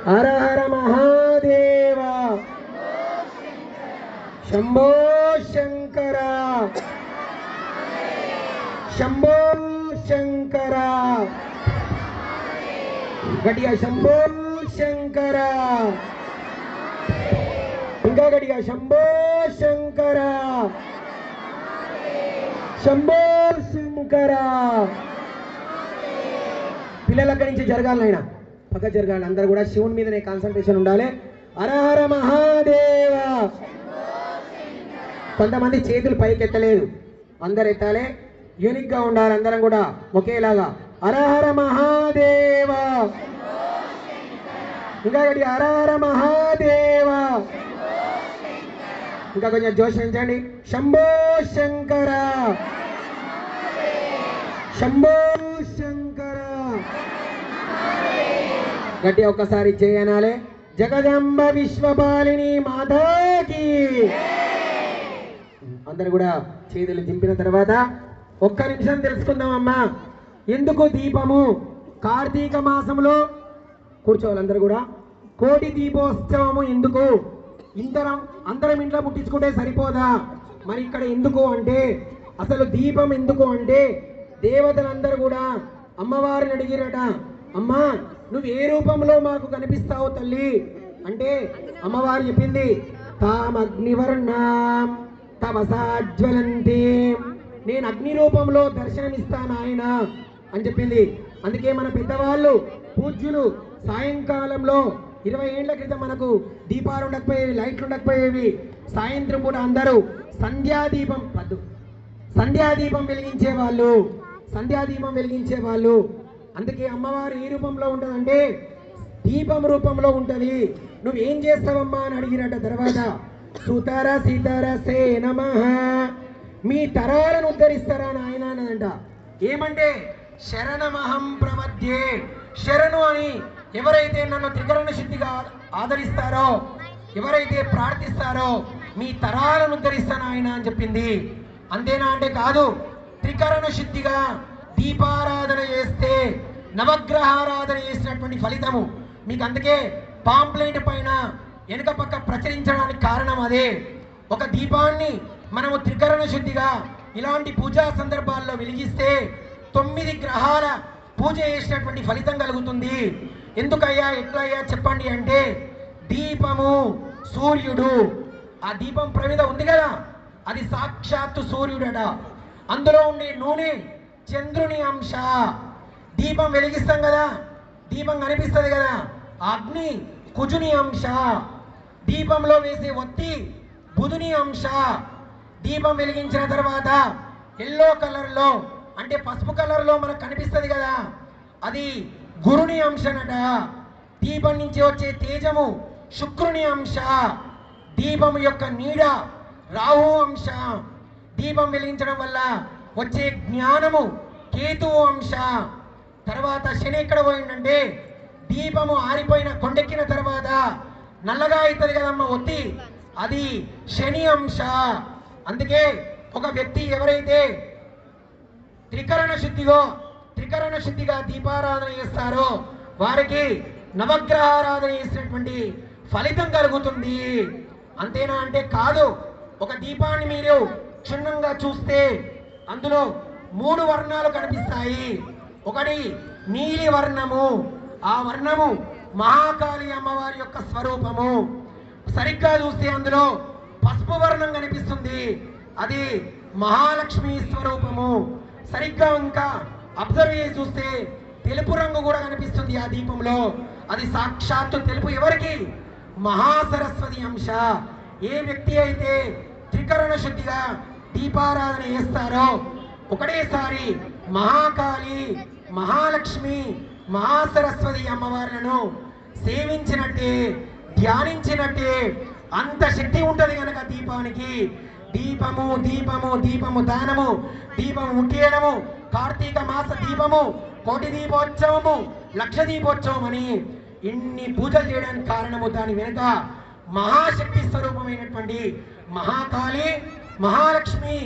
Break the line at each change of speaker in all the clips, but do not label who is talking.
హర హర మహాదేవ శంభో శంకర శంభో శంకర గట్టిగా శంభో శంకర ఇంకా గట్టిగా శంభో శంకర శంభో శంకర. పిల్లలు అక్కడి నుంచి జరగాలి, నాయన పక్క జరగాలి. అందరూ కూడా శివుని మీదనే కాన్సన్ట్రేషన్ ఉండాలి. హర హర మహాదేవ. కొంతమంది చేతులు పైకి ఎత్తలేదు, అందరు ఎత్తాలి. యూనిక్ గా ఉండాలి, అందరం కూడా ఒకేలాగా. హర హర మహాదేవ. ఇంకా గడి హర హర మహాదేవ. ఇంకా కొంచెం జోష్ పెంచండి. శంభో శంకర శంభో శంకర. గట్టి ఒక్కసారి చేయనాలే. జగదంబ విశ్వపాలిని మాతాకి. అందరు కూడా చేతులు దింపిన తర్వాత ఒక్క నిమిషం తెలుసుకుందామమ్మా, ఎందుకు దీపము కార్తీక మాసంలో కూర్చోవాలి. అందరు కూడా కోటి దీపోత్సవము ఎందుకు? అందరం ఇంట్లో ముట్టించుకుంటే సరిపోదా? మరి ఇక్కడ ఎందుకు అంటే, అసలు దీపం ఎందుకు అంటే, దేవతలందరూ కూడా అమ్మవారిని అడిగిరట, అమ్మా నువ్వు ఏ రూపంలో మాకు కనిపిస్తావు తల్లి అంటే, అమ్మవారు చెప్పింది తామగ్నివర్ణాం తపసాజ్వలంతి, నేను అగ్ని రూపంలో దర్శనమిస్తాను ఆయన అని చెప్పింది. అందుకే మన పెద్దవాళ్ళు పూజ్యులు సాయంకాలంలో 20 ఏళ్ల క్రితం మనకు దీపాలు ఉండకపోయేవి, లైట్లు ఉండకపోయేవి. సాయంత్రం పూట అందరూ సంధ్యాదీపం వెలిగించేవాళ్ళు. అందుకే అమ్మవారు ఏ రూపంలో ఉంటుందంటే దీపం రూపంలో ఉంటుంది. నువ్వేం చేస్తావమ్మా అని అడిగినట్ట. తర్వాత సుతర సీతర సే నమః, మీ తరాలను ఉద్ధరిస్తారా నాయన అన్నదంట. ఏమంటే శరణమహం ప్రమధ్యే, శరణు అని ఎవరైతే నన్ను త్రికరణ శుద్ధిగా ఆదరిస్తారో, ఎవరైతే ప్రార్థిస్తారో మీ తరాలను ఉద్ధరిస్తాను ఆయన అని చెప్పింది. అంతేనా అంటే కాదు, త్రికరణ శుద్ధిగా దీపారాధన చేస్తే నవగ్రహారాధన చేసినటువంటి ఫలితము మీకు. అందుకే పాంప్లెట్ పైన వెనుక పక్క ప్రచురించడానికి కారణం అదే. ఒక దీపాన్ని మనము త్రికరణ శుద్ధిగా ఇలాంటి పూజా సందర్భాల్లో వెలిగిస్తే 9 గ్రహాల పూజ చేసినటువంటి ఫలితం కలుగుతుంది. ఎందుకయ్యా ఎట్లయ్యా చెప్పండి అంటే, దీపము సూర్యుడు, ఆ దీపం ప్రమిద ఉంది కదా, అది సాక్షాత్తు సూర్యుడట. అందులో ఉండే నూనె చంద్రుని అంశ. దీపం వెలిగిస్తాం కదా, దీపం కనిపిస్తుంది కదా, అగ్ని కుజుని అంశ. దీపంలో వేసే ఒత్తి బుధుని అంశ. దీపం వెలిగించిన తర్వాత ఎల్లో కలర్లో అంటే పసుపు కలర్లో మనకు కనిపిస్తుంది కదా, అది గురుని అంశనట. దీపం నుంచి వచ్చే తేజము శుక్రుని అంశ. దీపం యొక్క నీడ రాహు అంశ. దీపం వెలిగించడం వల్ల వచ్చే జ్ఞానము కేతువు అంశ. తర్వాత శని ఎక్కడ పోయిందంటే, దీపము ఆరిపోయిన కొండెక్కిన తర్వాత నల్లగా అవుతుంది కదమ్మ ఒత్తి, అది శని అంశ. అందుకే ఒక వ్యక్తి ఎవరైతే త్రికరణ శుద్ధిగా దీపారాధన చేస్తారో వారికి నవగ్రహారాధన చేసినటువంటి ఫలితం కలుగుతుంది. అంతేనా అంటే కాదు. ఒక దీపాన్ని మీరు క్షుణ్ణంగా చూస్తే అందులో 3 వర్ణాలు కనిపిస్తాయి. ఒకటి నీలి వర్ణము, ఆ వర్ణము మహాకాళి అమ్మవారి యొక్క స్వరూపము. సరిగ్గా చూస్తే అందులో పసుపు వర్ణం కనిపిస్తుంది, అది మహాలక్ష్మి స్వరూపము. సరిగ్గా ఇంకా అబ్జర్వ్ చేసి చూస్తే తెలుపు రంగు కూడా కనిపిస్తుంది ఆ దీపంలో, అది సాక్షాత్తు తెలుపు. ఎవరికి? మహాసరస్వతి అంశ. ఏ వ్యక్తి అయితే త్రికరణ శుద్ధిగా దీపారాధన చేస్తారో ఒకటేసారి మహాకాళి, మహాలక్ష్మి, మహాసరస్వతి అమ్మవార్లను సేవించినట్టే, ధ్యానించినట్టే అంత శక్తి ఉంటుంది కనుక దీపానికి. దీపము దీపము దీపము దానము, దీపము ముట్టియడము, కార్తీక మాస దీపము, కోటి దీపోత్సవము, లక్ష దీపోత్సవం అని ఇన్ని పూజలు చేయడానికి కారణము దాని వెనుక మహాశక్తి స్వరూపమైనటువంటి మహాకాళి, మహాలక్ష్మి,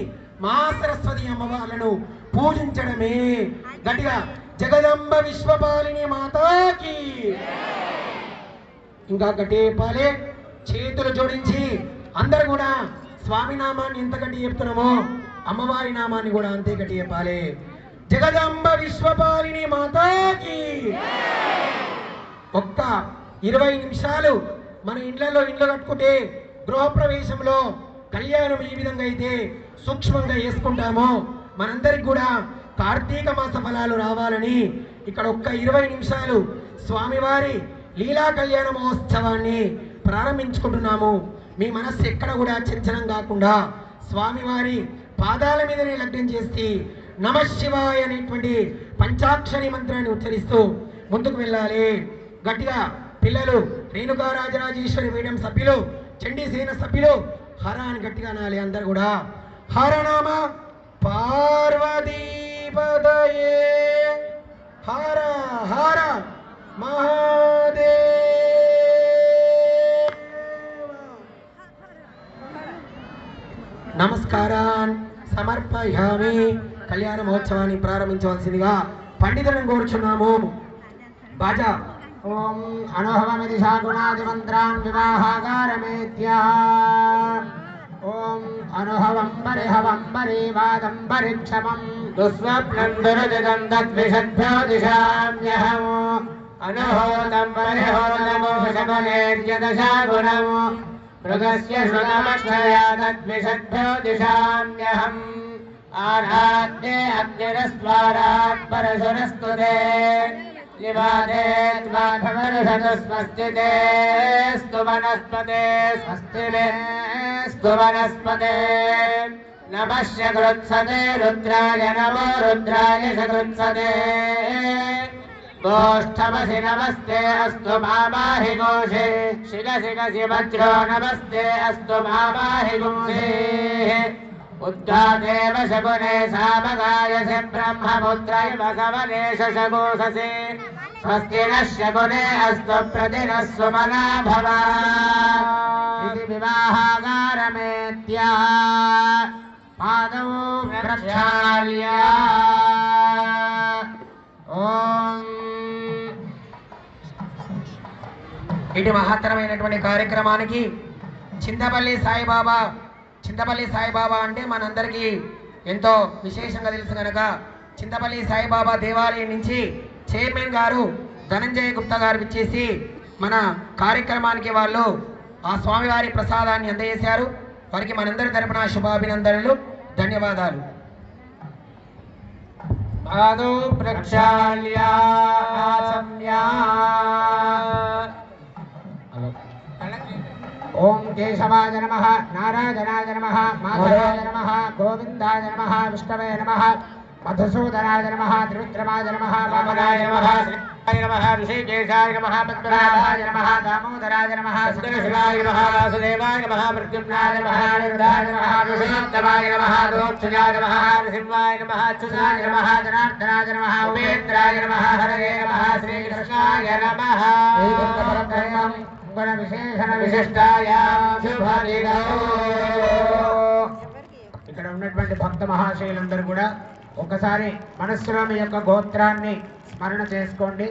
మహాసరస్వతి అమ్మవార్లను పూజించడమే. గట్టిగా జగదంబ విశ్వపాలిని మాతాకి. ఇంకా గట్టి చెప్పాలి. చేతులు జోడించి అందరు కూడా స్వామి నామాన్ని ఎంత గట్టి చెప్తున్నామో అమ్మవారి నామాన్ని కూడా అంతే గట్టి చెప్పాలి. జగదంబ విశ్వపాలిని మాతాకి. ఒక్క 20 నిమిషాలు మన ఇళ్లలో ఇండ్లు కట్టుకుంటే గృహప్రవేశంలో కళ్యాణం ఈ విధంగా అయితే సూక్ష్మంగా వేసుకుంటామో మనందరికి కూడా కార్తీక మాస ఫలాలు రావాలని ఇక్కడ ఒక్క 20 నిమిషాలు స్వామివారి లీలా కళ్యాణ మహోత్సవాన్ని ప్రారంభించుకుంటున్నాము. మీ మనస్సు ఎక్కడ కూడా చంచలం కాకుండా స్వామివారి పాదాల మీదనే లగ్నం చేసి నమశివాయ అనేటువంటి పంచాక్షరి మంత్రాన్ని ఉచ్చరిస్తూ ముందుకు వెళ్ళాలి. గట్టిగా పిల్లలు రేణుకారాజరాజేశ్వరి పీఠం సభ్యులు చండీసేన సభ్యులు హర అని గట్టిగా అనాలి. అందరు కూడా హరనామ పార్వతీపదయే హర హర మహాదేవ. నమస్కారాన్ సమర్పయామి. కళ్యాణ మహోత్సవాన్ని ప్రారంభించవలసిందిగా పండితులను కోరుచున్నాము. బాజా ఓం అనుభవమిది శాగుణాది మంత్రాన్ వివాహాగారమేత్యా. ఓం అనుభవం పరిహవం పరివాదం పరిక్షమం దుస్వప్నం దురజగం తద్విషద్భ్యో దిశామ్యహం. అనుహోతం పరిహోతమో శబలేర్యదశాగుణం మృగస్య శృతమక్షయా తద్విషద్భ్యో దిశామ్యహం. ఆరాధ్యే అగ్నిరస్వారాత్ పరశురస్తుతే లివాదే త్వాభవరుషతుస్వస్తితే స్తు వనస్పతే స్వస్తిస్తు వనస్పతే. నమస్య కృత్సతే రుద్రాయ నమో రుద్రాయ సకృత్సతే. గోష్ఠమసి నమస్తే అస్తు మామాహి ఘోషే. శిరసి కసి వజ్రో నమస్తే అస్తు మామాహి గుంసే. ఉద్గాదేవ శకునే సామగాయసి బ్రహ్మపుత్రైవ సవనేష శగోససి. స్వస్తి నః శకునే అస్తు ప్రతినః సుమనా భవ. ఇది వివాహాగారమేత్యా పాదౌ ప్రక్షాళ్య. ఓం ఇటు మహత్తరమైనటువంటి కార్యక్రమానికి చింతపల్లి సాయిబాబా అంటే మనందరికీ ఎంతో విశేషంగా తెలుసు కనుక చింతపల్లి సాయిబాబా దేవాలయం నుంచి చైర్మన్ గారు ధనంజయ గుప్తా గారు ఇచ్చేసి మన కార్యక్రమానికి వాళ్ళు ఆ స్వామివారి ప్రసాదాన్ని అందజేశారు. వారికి మనందరి తరపున శుభాభినందనలు, ధన్యవాదాలు. పాదౌ ప్రక్షాళ్య ఓం కేశవాయ నమః, నారాయణాయ నమః, మాధవాయ నమః, గోవిందాయ నమః, విష్ణవే నమః, మధుసూదనాయ నమః, త్రివిక్రమాయ నమః, వామనాయ నమః, శ్రీకాయ నమః, ఋషికేశాయ నమః, పద్మనాభాయ నమః, దామోదరాయ నమః, సుదర్శనాయ నమః, వాసుదేవాయ నమః, ప్రద్యుమ్నాయ నమః, అనిరుద్ధాయ నమః, పురుషోత్తమాయ నమః, దోక్షజాయ నమః, నరసింహాయ నమః, అచ్యుతాయ నమః, జనార్దనాయ నమః, ఉపేంద్రాయ నమః, హరయే నమః, శ్రీకృష్ణాయ నమః. విశేషణ విశిష్టాయ ఇక్కడ ఉన్నటువంటి భక్త మహాశయులందరూ కూడా ఒకసారి మనస్సులో మీ యొక్క గోత్రాన్ని స్మరణ చేసుకోండి.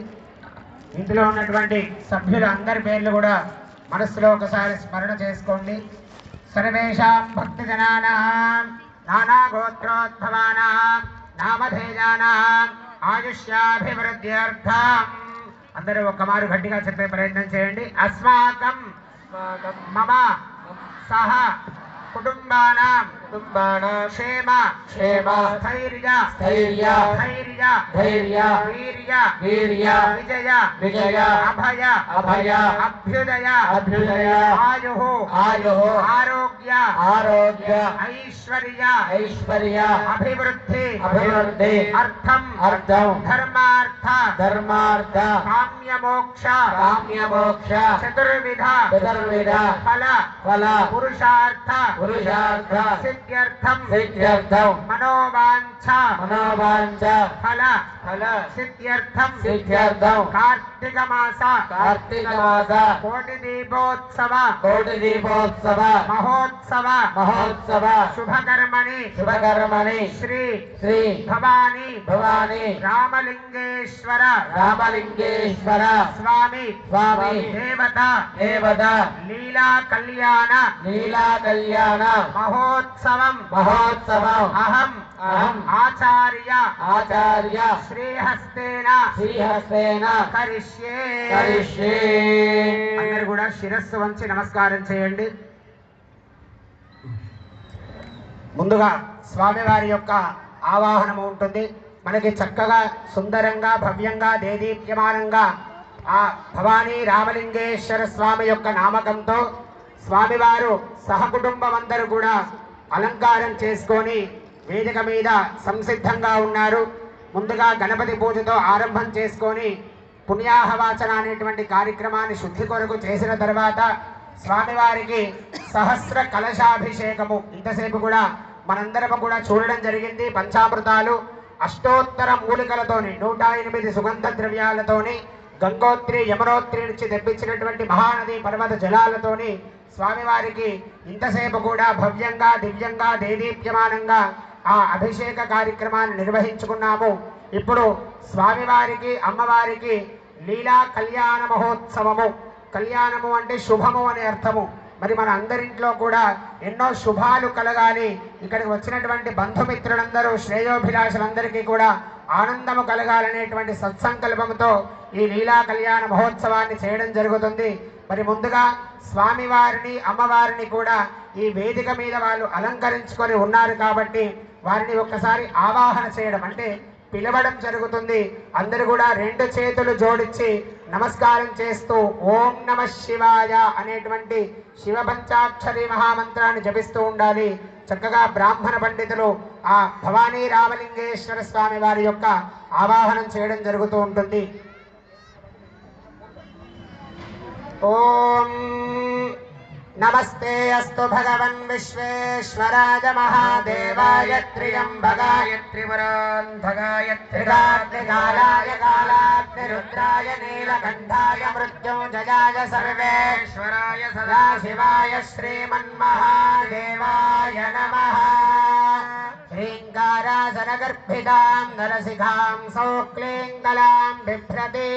ఇందులో ఉన్నటువంటి సభ్యుల అందరి పేర్లు కూడా మనస్సులో ఒకసారి స్మరణ చేసుకోండి. సర్వేషాం భక్తి జనానాం నానా గోత్రోద్భవానాం నామధేయానాం ఆయుష్యాభివృద్ధ్యర్థం. అందరూ ఒక్కమారు గట్టిగా చెప్పే ప్రయత్నం చేయండి. అస్మాకం మమ సహ కుటుంబానాం క్షేమ స్థైర్య వీర్య విజయ అభయ అభ్యుదయ ఆయు ఆరోగ్య ఐశ్వర్య అభివృద్ధి అర్థం ధర్మార్థ కామ్యమోక్ష చతుర్విధ ఫల పురుషార్థ सिद्ध्यर्थम
मनोवांछा
फल सिद्ध्यर्थम कार्तिक मास कोटि दीपोत्सव महोत्सव शुभकर्मणि श्री भवानी रामलिंगेश्वर स्वामी देवता लीला कल्याण महोत्सवम अहम आचार्य श्रीहस्तेन करिष्ये అందరూ కూడా శిరస్సు వంచి నమస్కారం చేయండి. ముందుగా స్వామివారి యొక్క ఆవాహనము ఉంటుంది. మనకి చక్కగా సుందరంగా భవ్యంగా దేదీప్యమానంగా ఆ భవానీ రామలింగేశ్వర స్వామి యొక్క నామకంతో స్వామివారు సహకుటుంబం అందరూ కూడా అలంకారం చేసుకొని వేదిక మీద సంసిద్ధంగా ఉన్నారు. ముందుగా గణపతి పూజతో ఆరంభం చేసుకొని పుణ్యాహవాచన అనేటువంటి కార్యక్రమాన్ని శుద్ధి కొరకు చేసిన తర్వాత స్వామివారికి సహస్ర కలశాభిషేకము ఇంతసేపు కూడా మనందరం కూడా చూడడం జరిగింది. పంచామృతాలు అష్టోత్తర మూలికలతోని 108 సుగంధ ద్రవ్యాలతోని గంగోత్రి యమునోత్రి నుంచి తెప్పించినటువంటి మహానది పర్వత జలాలతోని స్వామివారికి ఇంతసేపు కూడా భవ్యంగా దివ్యంగా దేదీప్యమానంగా ఆ అభిషేక కార్యక్రమాన్ని నిర్వహించుకున్నాము. ఇప్పుడు స్వామివారికి అమ్మవారికి లీలా కళ్యాణ మహోత్సవము. కళ్యాణము అంటే శుభము అనే అర్థము. మరి మన అందరింట్లో కూడా ఎన్నో శుభాలు కలగాలి, ఇక్కడికి వచ్చినటువంటి బంధుమిత్రులందరూ శ్రేయోభిలాషులందరికీ కూడా ఆనందము కలగాలనేటువంటి సత్సంకల్పంతో ఈ లీలా కళ్యాణ మహోత్సవాన్ని చేయడం జరుగుతుంది. మరి ముందుగా స్వామివారిని అమ్మవారిని కూడా ఈ వేదిక మీద వాళ్ళు అలంకరించుకొని ఉన్నారు కాబట్టి వారిని ఒక్కసారి ఆవాహన చేయడం అంటే పిలవడం జరుగుతుంది. అందరూ కూడా 2 చేతులు జోడించి నమస్కారం చేస్తూ ఓం నమః శివాయ అనేటువంటి శివ పంచాక్షరి మహామంత్రాన్ని జపిస్తూ ఉండాలి. చక్కగా బ్రాహ్మణ పండితులు ఆ భవానీ రామలింగేశ్వర స్వామి వారి యొక్క ఆవాహనం చేయడం జరుగుతూ ఉంటుంది. ఓం नमस्ते अस्तु भगवन् विश्वेश्वराय महादेवाय त्र्यम्बकाय त्रिपुरान्धकाय त्रिकाग्निकालाय कालाग्निरुद्राय नीलकण्ठाय मृत्युञ्जयाय सर्वेश्वराय सदाशिवाय श्रीमन्महादेवाय नमः। ह्रीङ्कारासनगर्भितां नरसिखां सौक्लीङ्कलां बिभ्रति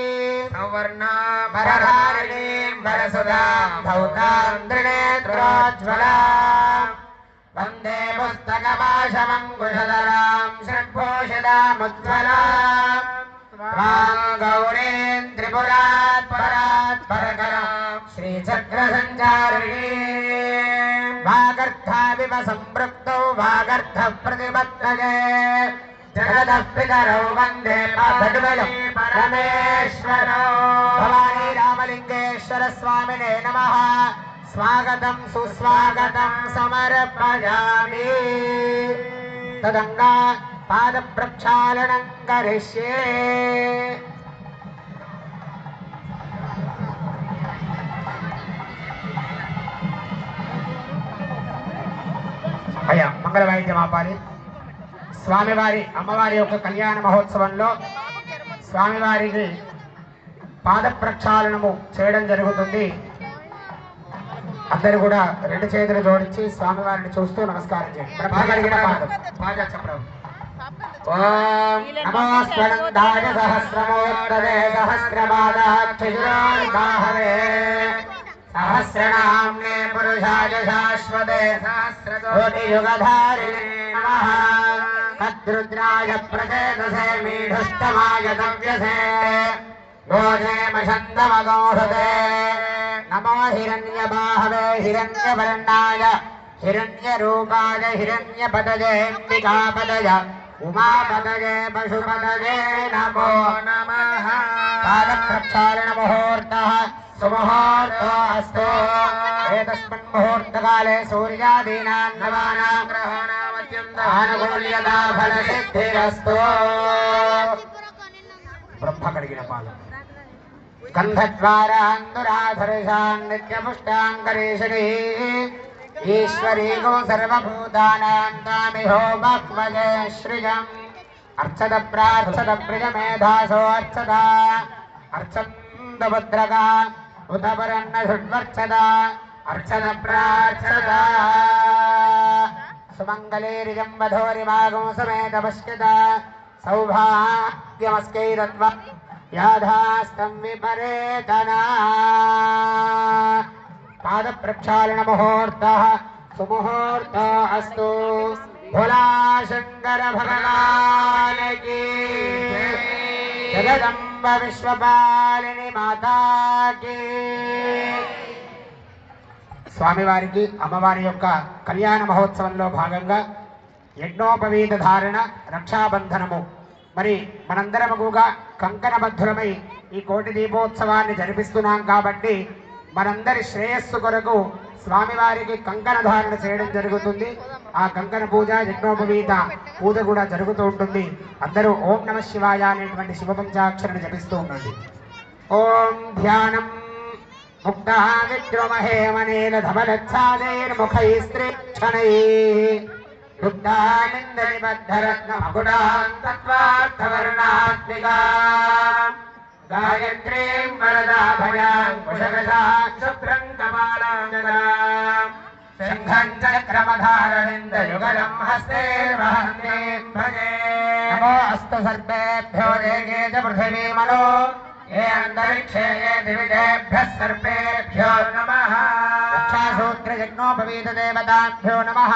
सवर्णाभरधारिणीं वरसुधां धौतां त्रिनेत्रोज्ज्वलां वन्दे पुस्तकपाशमङ्कुशधरां षड्भूषितामुज्ज्वलां त्वां गौरीं त्रिपुरात् परात् परकरां श्रीचक्रसञ्चारिणीं वागर्थाविव सम्पृक्तौ वागर्थप्रतिपत्तये जगतः पितरौ वन्दे परमेश्वरौ। भवानी रामलिंगेश्वर स्वामिने नमः। स्वागतं सुस्वागतं समर्पयामि। तदङ्गा पादप्रक्षालनं करिष्ये। అయ్యా మంగళవాయిద్యం ఆపాలి. స్వామివారి అమ్మవారి యొక్క కళ్యాణ మహోత్సవంలో స్వామివారికి పాద ప్రక్షాళనము చేయడం జరుగుతుంది. అందరూ కూడా 2 చేతులు జోడించి స్వామివారిని చూస్తూ నమస్కారం చేయండి. ఓం నమో స్వనందాయ సహస్రమోత్తరే సహస్రపాదాక్షిశిరోర్బాహవే सहस्रनाम्ने पुरुषाय शाश्वते सहस्रकोटियुगधारिणे नमः। तद्रुद्राय प्रचेतसे मीढुष्टमाय तव्यसे गोधेमशन्दमगोहते नमो हिरण्यबाहवे हिरण्यवर्णाय हिरण्यरूपाय हिरण्यपतये अम्बिकापतय उमापतये पशुपतये नमो नमः। पादप्रक्षालनमुहूर्तः सुमुहूर्तो अस्तु। एतस्मिन् मुहूर्तकाले सूर्यादीनां नवानां ग्रहाणामत्यन्तानुकूल्यता फलसिद्धिरस्तु। ब्रह्म कडिगिन पाद गन्धद्वारान्दुराधर्षान् नित्यपुष्टाङ्करेशरी
ఈశ్వరీగో సర్వభూతానాం తామిహో భక్వజే శ్రియం అర్చద ప్రార్చద ప్రియమేధాసో అర్చద అర్చందభద్రక ఉదపరన్న షుడ్వర్చద అర్చద ప్రార్చద సుమంగళేరిజం వధోరిమాగం సమేత పశ్యత సౌభాగ్యమస్కైరత్వ యాధాస్తం విపరేతనా పాద ప్రక్షాళన ముహూర్త సుముహూర్త అస్తు భోలా శంకర భగవాన్ కీ జగదంబ విశ్వపాలిని మాతా కీ. స్వామివారికి అమ్మవారి యొక్క కళ్యాణ మహోత్సవంలో భాగంగా యజ్ఞోపవీత ధారణ రక్షాబంధనము. మరి మనందరముగా కంకణబద్ధులమై ఈ కోటి దీపోత్సవాన్ని జరిపిస్తున్నాం కాబట్టి మనందరి శ్రేయస్సు కొరకు స్వామివారికి కంకణ ధారణ చేయడం జరుగుతుంది. ఆ కంకణ పూజ యజ్ఞోపవీత పూజ కూడా జరుగుతూ ఉంటుంది. అందరూ ఓం నమ శివాయ అనేటువంటి శివ పంచాక్షరిని జపిస్తూ ఉండండి. ఓం ధ్యానం ముక్త విద్రోమహేమనేన ధవలచ్ఛాదైర్ముఖైస్త్రీక్షణై యుక్తానిందనిబద్ధరత్నమకుటాంతత్వార్థవర్ణాత్మికా గాయత్రీం వరదాభయాం కుశగజాం శుభ్రం కమాలాంగదాం శంఖం చక్రమధారణిందయుగలం హస్తే వహన్నేం భజే. నమో అస్తు సర్వేభ్యో దేగే చ పృథివీమనో ఏ అంతరిక్షే ఏ దివిజేభ్యః సర్వేభ్యో నమః. రక్షాసూత్ర యజ్ఞోపవీత దేవతాభ్యో నమః.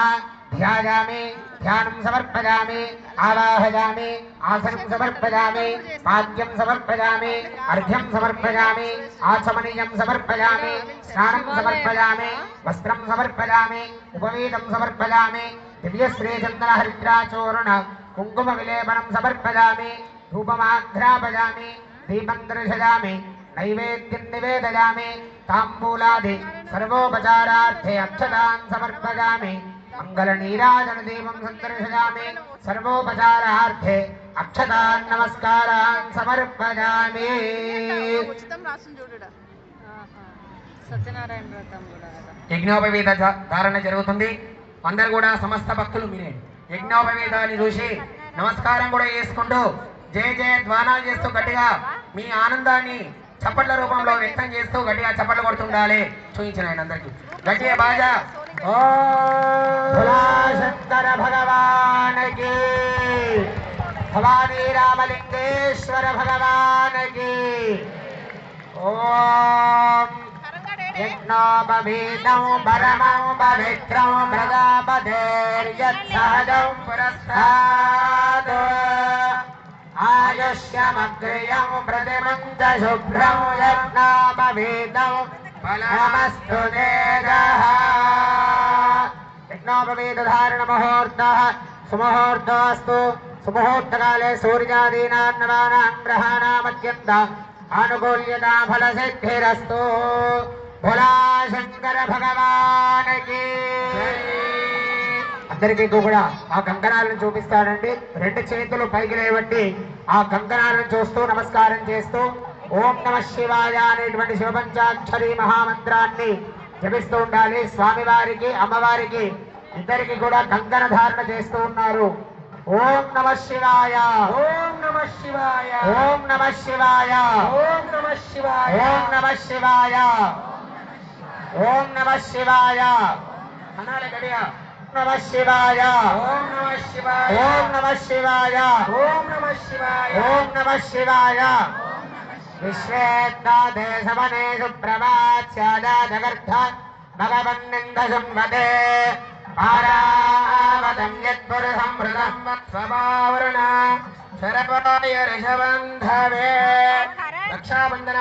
ధ్యాయామి ధ్యానం సమర్పయామి ఆవాహయామి ఆసనం సమర్పయామి పాద్యం సమర్పయామి అర్ఘ్యం సమర్పయామి ఆచమనీయం సమర్పయామి స్నానం సమర్పయామి వస్త్రం సమర్పయామి ఉపవీతం సమర్పయామి దివ్యశ్రీచందన హరిద్రాచూర్ణ కుంకుమ విలేపనం సమర్పయామి ధూపమాఘ్రాపయామి దీపం దర్శయామి నైవేద్యం నివేదయామి తాంబూలాది సర్వోపచారార్థే అక్షతాన్ సమర్పయామి మంగళ నీరాజన దీపం సందర్శయామి సర్వోపచారార్థే అక్షతాన్ నమస్కారాన్ సమర్పయామి. యజ్ఞోపవీత ధారణ జరుగుతుంది. అందరు కూడా సమస్త భక్తులు మీరే యజ్ఞోపవీతాన్ని చూసి నమస్కారం కూడా చేసుకుంటూ జయ జయ ధ్వానాలు చేస్తూ గట్టిగా మీ ఆనందాన్ని చప్పట్ల రూపంలో వ్యక్తం చేస్తూ గట్టిగా చప్పట్లు కొడుతుండాలి. చూపించిన ఆయన అందరికి గట్టిగా బాజా. శంకర భగవాన్ కీ భవానీ రామలింగేశ్వర భగవాన్ కీ. ఓం యజ్ఞోపవీతం పరమం పవిత్రం ప్రజాపతేర్యత్సహజం పురస్తాద్ ఆయుష్యమగ్రియం ప్రతిమం చ శుభ్రం యజ్ఞోపవీతం ఫలమస్తు తేజః. యజ్ఞోపవీత ధారణ ముహూర్త సుముహూర్తోస్తు. సుముహూర్తకాలే సూర్యాదీనాం నవానాం గ్రహాణామత్యంత ఆనుకూల్యతా ఫలసిద్ధిరస్తు. భోలా శంకర భగవాన్ కీ. అందరికీ కూడా ఆ కంకణాలను చూపిస్తాడండి. రెండు చేతులు పైకి లేవట్టి ఆ కంకణాలను చూస్తూ నమస్కారం చేస్తూ ఓం నమ శివాయ అనేటువంటి శివపంచాక్షరి మహామంత్రాన్ని జపిస్తూ ఉండాలి. స్వామివారికి అమ్మవారికి ఇద్దరికి కూడా కంకణ ధారణ చేస్తూ ఉన్నారు. ఓం నమ శివాయ ఓం నమ శివాయ ఓం నమ శివాయ ఓం నమ శివాయ ఓం నమ శివాయ ఓం నమ శివాయ అనాలి గడియా. నమ శివాయ ఓం నమ శివాయ ఓం నమ శివాయ ఓం నమ శివాయ ఓం నమ శివాయ. విశ్వేత్తాదే సమనేషు ప్రభాస్యాదాదగర్థ భగవన్నింద సంవదే పారావతం యత్పురుషం హృదం వత్సమావృణ శరపాయ ఋషబంధవే. రక్షాబంధన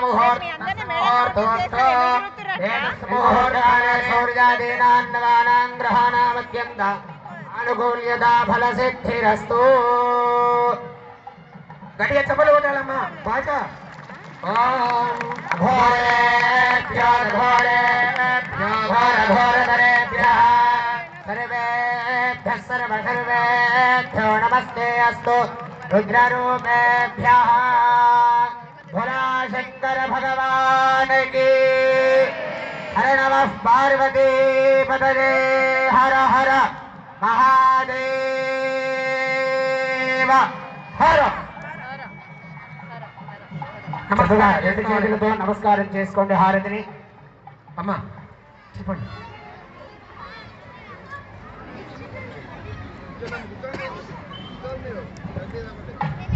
ముహూర్తోత్సవాలే సూర్యాదీనాం గ్రహాణామత్యంత ఆనుకూల్యతా ఫలసిద్ధిరస్తు. గట్టిగా చెప్పలు కొట్టాలమ్మా బాగా. ఓం ఘోరేభ్యో ఘోరేభ్యో ఘోర ఘోరతరేభ్యః సర్వేభ్యః సర్వసర్వేభ్యో నమస్తే అస్తు. रुद्ररूपेभ्यः भोला शंकर भगवान की హర నమః పార్వతీ పతయే హర హర మహాదేవ హర. నమస్కారం, రెండు చేతులతో నమస్కారం చేసుకోండి హారతిని.
అమ్మా చెప్పండి.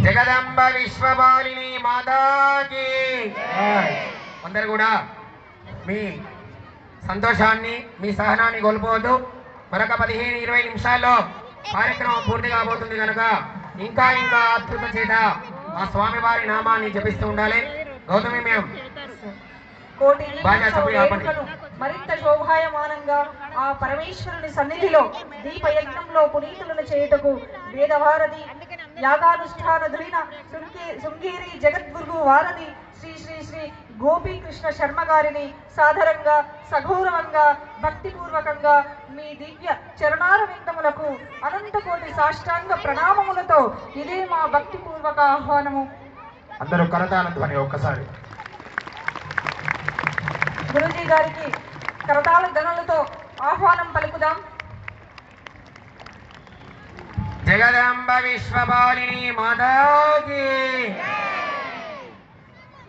జగదంబ విశ్వమాలిని మాతాకి. అందరు కూడా మీ సంతోషాన్ని మీ సహనాన్ని కోల్పోవద్దు. మరొక 15-20 నిమిషాల్లో కార్యక్రమం పూర్తి కాబోతుంది కనుక ఇంకా ఇంకా అద్భుత చేత ఆ స్వామివారి నామాన్ని జపిస్తూ ఉండాలి. గౌతమి మేము
కోటి వేడుకలు మరింత శోభాయమానంగా ఆ పరమేశ్వరుని సన్నిధిలో దీపయజ్ఞంలో పునీతులను చేయుటకు వేదవారధి యాగానుష్ఠాన ధురిన శృంగేరి జగద్గురు వారధి శ్రీ శ్రీ శ్రీ గోపీకృష్ణ శర్మ గారిని సాదరంగా సగౌరవంగా భక్తిపూర్వకంగా మీ దివ్య చరణారవిందములకు అనంత కోటి సాష్టాంగ ప్రణామములతో ఇదే మా భక్తిపూర్వక ఆహ్వానము.
అందరూ కరతాళ ధ్వని ఒక్కసారి.
గురుజీ గారికి కరతాళ ధ్వనులతో ఆహ్వానం పలుకుదాం.
జగదంబ విశ్వమాలిని మాతాకి.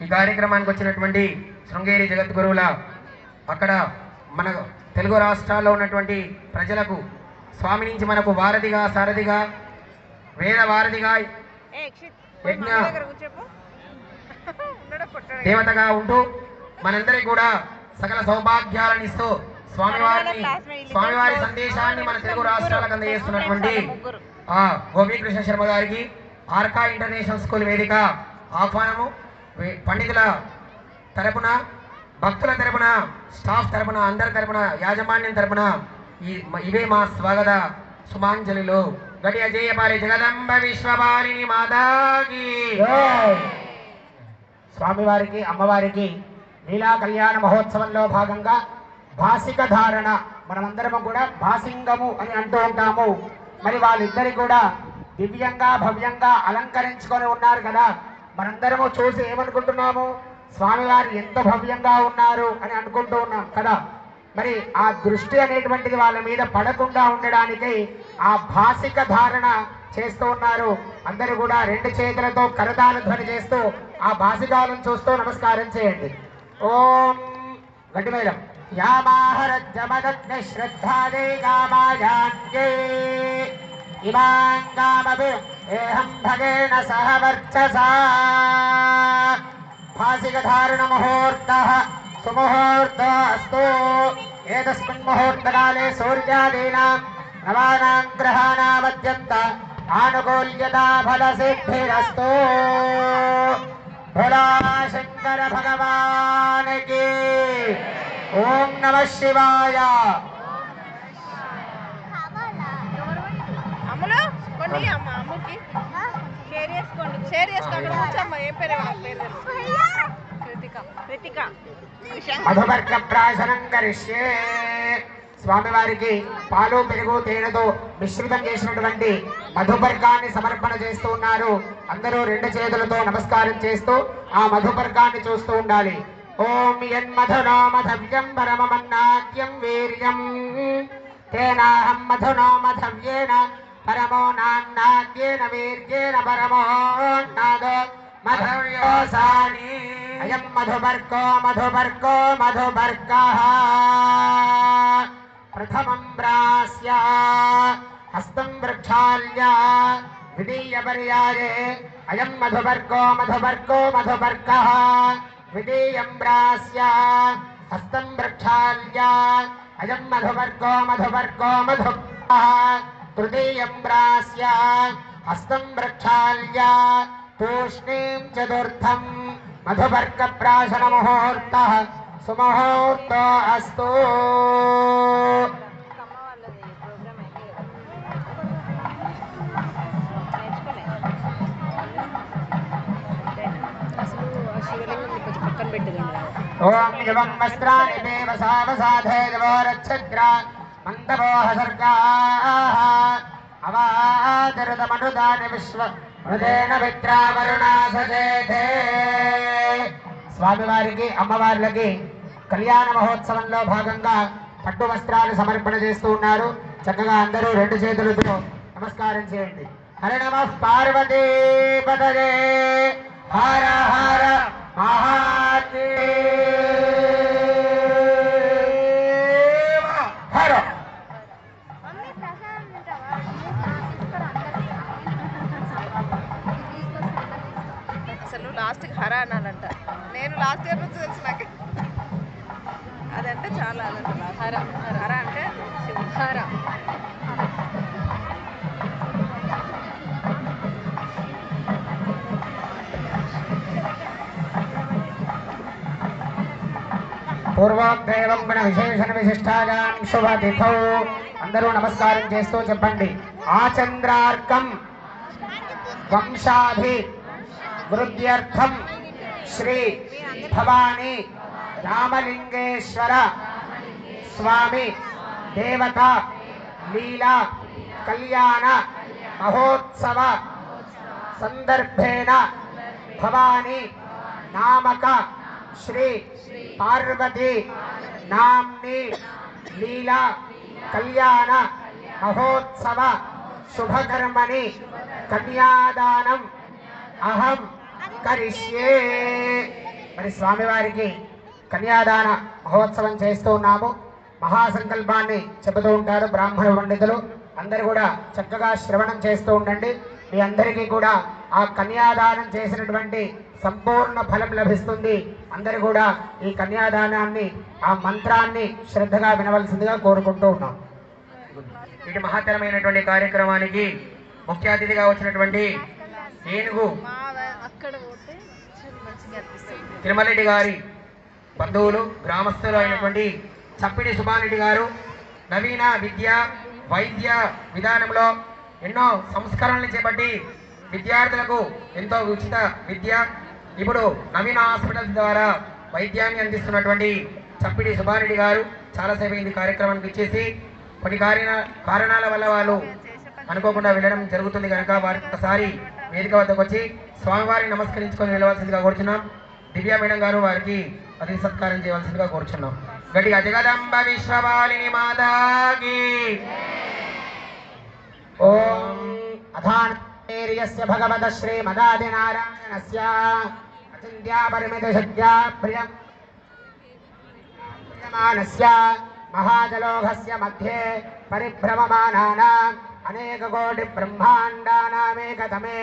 ఈ కార్యక్రమానికి వచ్చినటువంటి శృంగేరి జగద్గురువుల అక్కడ మన తెలుగు రాష్ట్రాల్లో ఉన్నటువంటి ప్రజలకు స్వామి నుంచి మనకు వారధిగా సారథిగా వేద వారధిగా యజ్ఞ దేవతగా ఉంటూ మనందరికీ కూడా సకల సౌభాగ్యాలను ఇస్తూ స్వామివారి సందేశాన్ని మన తెలుగు రాష్ట్రాలకు అందజేస్తున్నటువంటి గోపీకృష్ణ శర్మ గారికి ఆర్కా ఇంటర్నేషనల్ స్కూల్ వేదిక ఆహ్వానము. పండితుల తరపున భక్తుల తరపున స్టాఫ్ తరపున అందరి తరపున యాజమాన్యం తరపున ఇవే మా స్వాగత సుమాంజలిలో. గటి అజేయపాలి జగదంబ విశ్వమాలిని మాతాకి.
స్వామివారికి అమ్మవారికి లీలా కళ్యాణ మహోత్సవంలో భాగంగా భాసిక ధారణ మనమందరము కూడా భాసింగము అని అంటూ ఉంటాము. మరి వాళ్ళిద్దరి కూడా దివ్యంగా భవ్యంగా అలంకరించుకొని ఉన్నారు కదా. మనందరము చూసి ఏమనుకుంటున్నాము, స్వామివారు ఎంత భవ్యంగా ఉన్నారు అని అనుకుంటూ ఉన్నాం కదా. మరి ఆ దృష్టి అనేటువంటిది వాళ్ళ మీద పడకుండా ఉండడానికి ఆ భాసిక ధారణ చేస్తూ ఉన్నారు. అందరూ కూడా రెండు చేతులతో కరతాళ ధ్వని చేస్తూ ఆ భాసికాలను చూస్తూ నమస్కారం చేయండి. ఓం గట్టిమేళం. యామాహరజ్జమదగ్ని శ్రద్ధాదే కామాయాంగే ఇమాంగామపి ఏహం భగేన సహ వర్చసా. భాసిక ధారణ ముహూర్తః సుముహూర్తోऽस्तु. ఏతస్మిన్ ముహూర్తకాలే సూర్యాదీనాం నవానాం గ్రహాణామత్యంత ఆనుకూల్యతా ఫలసిద్ధిరస్తు. భోలా శంకర భగవానికి. ఓం నమః శివాయ.
అమ్ములు కొన్ని అమ్ముకి షేర్ చేసుకోండి కూర్చోమ్మ. ఏం పేరు కృతిక
మధువర్గ ప్రాశనం కరిష్యే. స్వామివారికి పాలు పెరుగు తేనెతో మిశ్రితం చేసినటువంటి మధుపర్కాన్ని సమర్పణ చేస్తూ ఉన్నారు. అందరూ రెండు చేతులతో నమస్కారం చేస్తూ ఆ మధుపర్కాన్ని చూస్తూ ఉండాలి. ఓం యన్మధునో మధవ్యం పరమమన్నాఖ్యం వీర్యం తేనాహం మధునో మధవ్యేన పరమో నాన్నాద్యేన వీర్యేన పరమోన్నాదో మధవ్యోసాని. అయం మధుపర్కో మధుపర్కో మధుపర్కః. ప్రథమం ప్రాస్య హస్తం వృక్షాల్య ద్వితీయ పర్యాయే అయం మధుపర్కో మధుపర్కో మధుపర్కః. ద్వితీయం ప్రాస్య హస్తం వృక్షాల్య అయం మధుపర్కో మధుపర్కో మధుపర్కః. తృతీయం ప్రాస్య హస్తం వృక్షాల్య తూష్ణీం చతుర్థం మధుపర్క ప్రాశన ముహూర్తః సుముహూర్తోऽस्तु. ఓం యువం వస్త్రాని దేవసావసాధే దేవోరచ్ఛద్రా మందవోహ సర్గాః అవాదరదమనుదాని విశ్వ హృదేన విద్రావరుణా సజేతే. స్వామివారికి అమ్మవార్లకి కళ్యాణ మహోత్సవంలో భాగంగా పట్టు వస్త్రాలు సమర్పణ చేస్తూ ఉన్నారు. చక్కగా అందరూ రెండు చేతులతో నమస్కారం చేయండి. హర నమః పార్వతీపతయే హర హర మహాదేవ హర.
అసలు లాస్ట్కి హర అనాలంట. నేను లాస్ట్ ఇయర్ నుంచి తెలుసు నాకు. అదంటే చాలా అదంట. హర హర అంటే శివుడు. హర
పూర్వోక్తేవం గుణ విశేషణ విశిష్టాయాం శుభతిథౌ. అందరూ నమస్కారం చేస్తూ చెప్పండి. ఆచంద్రార్కం వంశాభి వృద్ధ్యర్థం శ్రీ భవానీ రామలింగేశ్వర స్వామి దేవత లీలా కళ్యాణ మహోత్సవ సందర్భేన భవానీ నామక శ్రీ పార్వతీ నామ్ని లీలా కళ్యాణ మహోత్సవ శుభకర్మని కన్యాదానం అహం కరిష్యే. మరి స్వామివారికి కన్యాదాన మహోత్సవం చేస్తూ ఉన్నాము. మహాసంకల్పాన్ని చెబుతూ ఉంటారు బ్రాహ్మణ పండితులు. అందరూ కూడా చక్కగా శ్రవణం చేస్తూ ఉండండి. మీ అందరికీ కూడా ఆ కన్యాదానం చేసినటువంటి సంపూర్ణ ఫలం లభిస్తుంది. అందరూ కూడా ఈ కన్యాదానాన్ని ఆ మంత్రాన్ని శ్రద్ధగా వినవలసిందిగా కోరుకుంటూ ఉన్నాం. ఇటు మహత్తరమైనటువంటి కార్యక్రమానికి ముఖ్య అతిథిగా వచ్చినటువంటి ఏనుగు
అక్కడ పోతే మంచిగా అనిపిస్తుంది.
తిరుమలరెడ్డి గారి బంధువులు గ్రామస్తులు అయినటువంటి చప్పిడి సుబ్బారెడ్డి గారు నవీన విద్య వైద్య విధానంలో ఎన్నో సంస్కరణలు చేపట్టి విద్యార్థులకు ఎంతో ఉచిత విద్య, ఇప్పుడు నవీన హాస్పిటల్స్ ద్వారా వైద్యాన్ని అందిస్తున్నటువంటి చప్పిడి సుబ్బారెడ్డి గారు చాలాసేపు ఈ కార్యక్రమానికి ఇచ్చేసి కొన్ని కారణాల వల్ల వాళ్ళు అనుకోకుండా వెళ్ళడం జరుగుతుంది కనుక వారి ఒకసారి వేదిక వద్దకు వచ్చి స్వామివారిని నమస్కరించుకొని వెళ్ళవలసిందిగా కోరుచున్నాం. దివ్య మేడం గారు వారికి అతిథి సత్కారం చేయవలసిందిగా కోరుచున్నాం. గట్టిగా జగదంబ విశ్వపాలిని మాతాకి. ఓం అథాన్యస్య భగవత శ్రీ మదాది నారాయణస్య అచింత్యా పరిమిత శక్త్యా ప్రియమానస్య మహాజలోఘస్య మధ్యే పరిభ్రమమానానాం అనేక కోటి బ్రహ్మాండానామేకతమే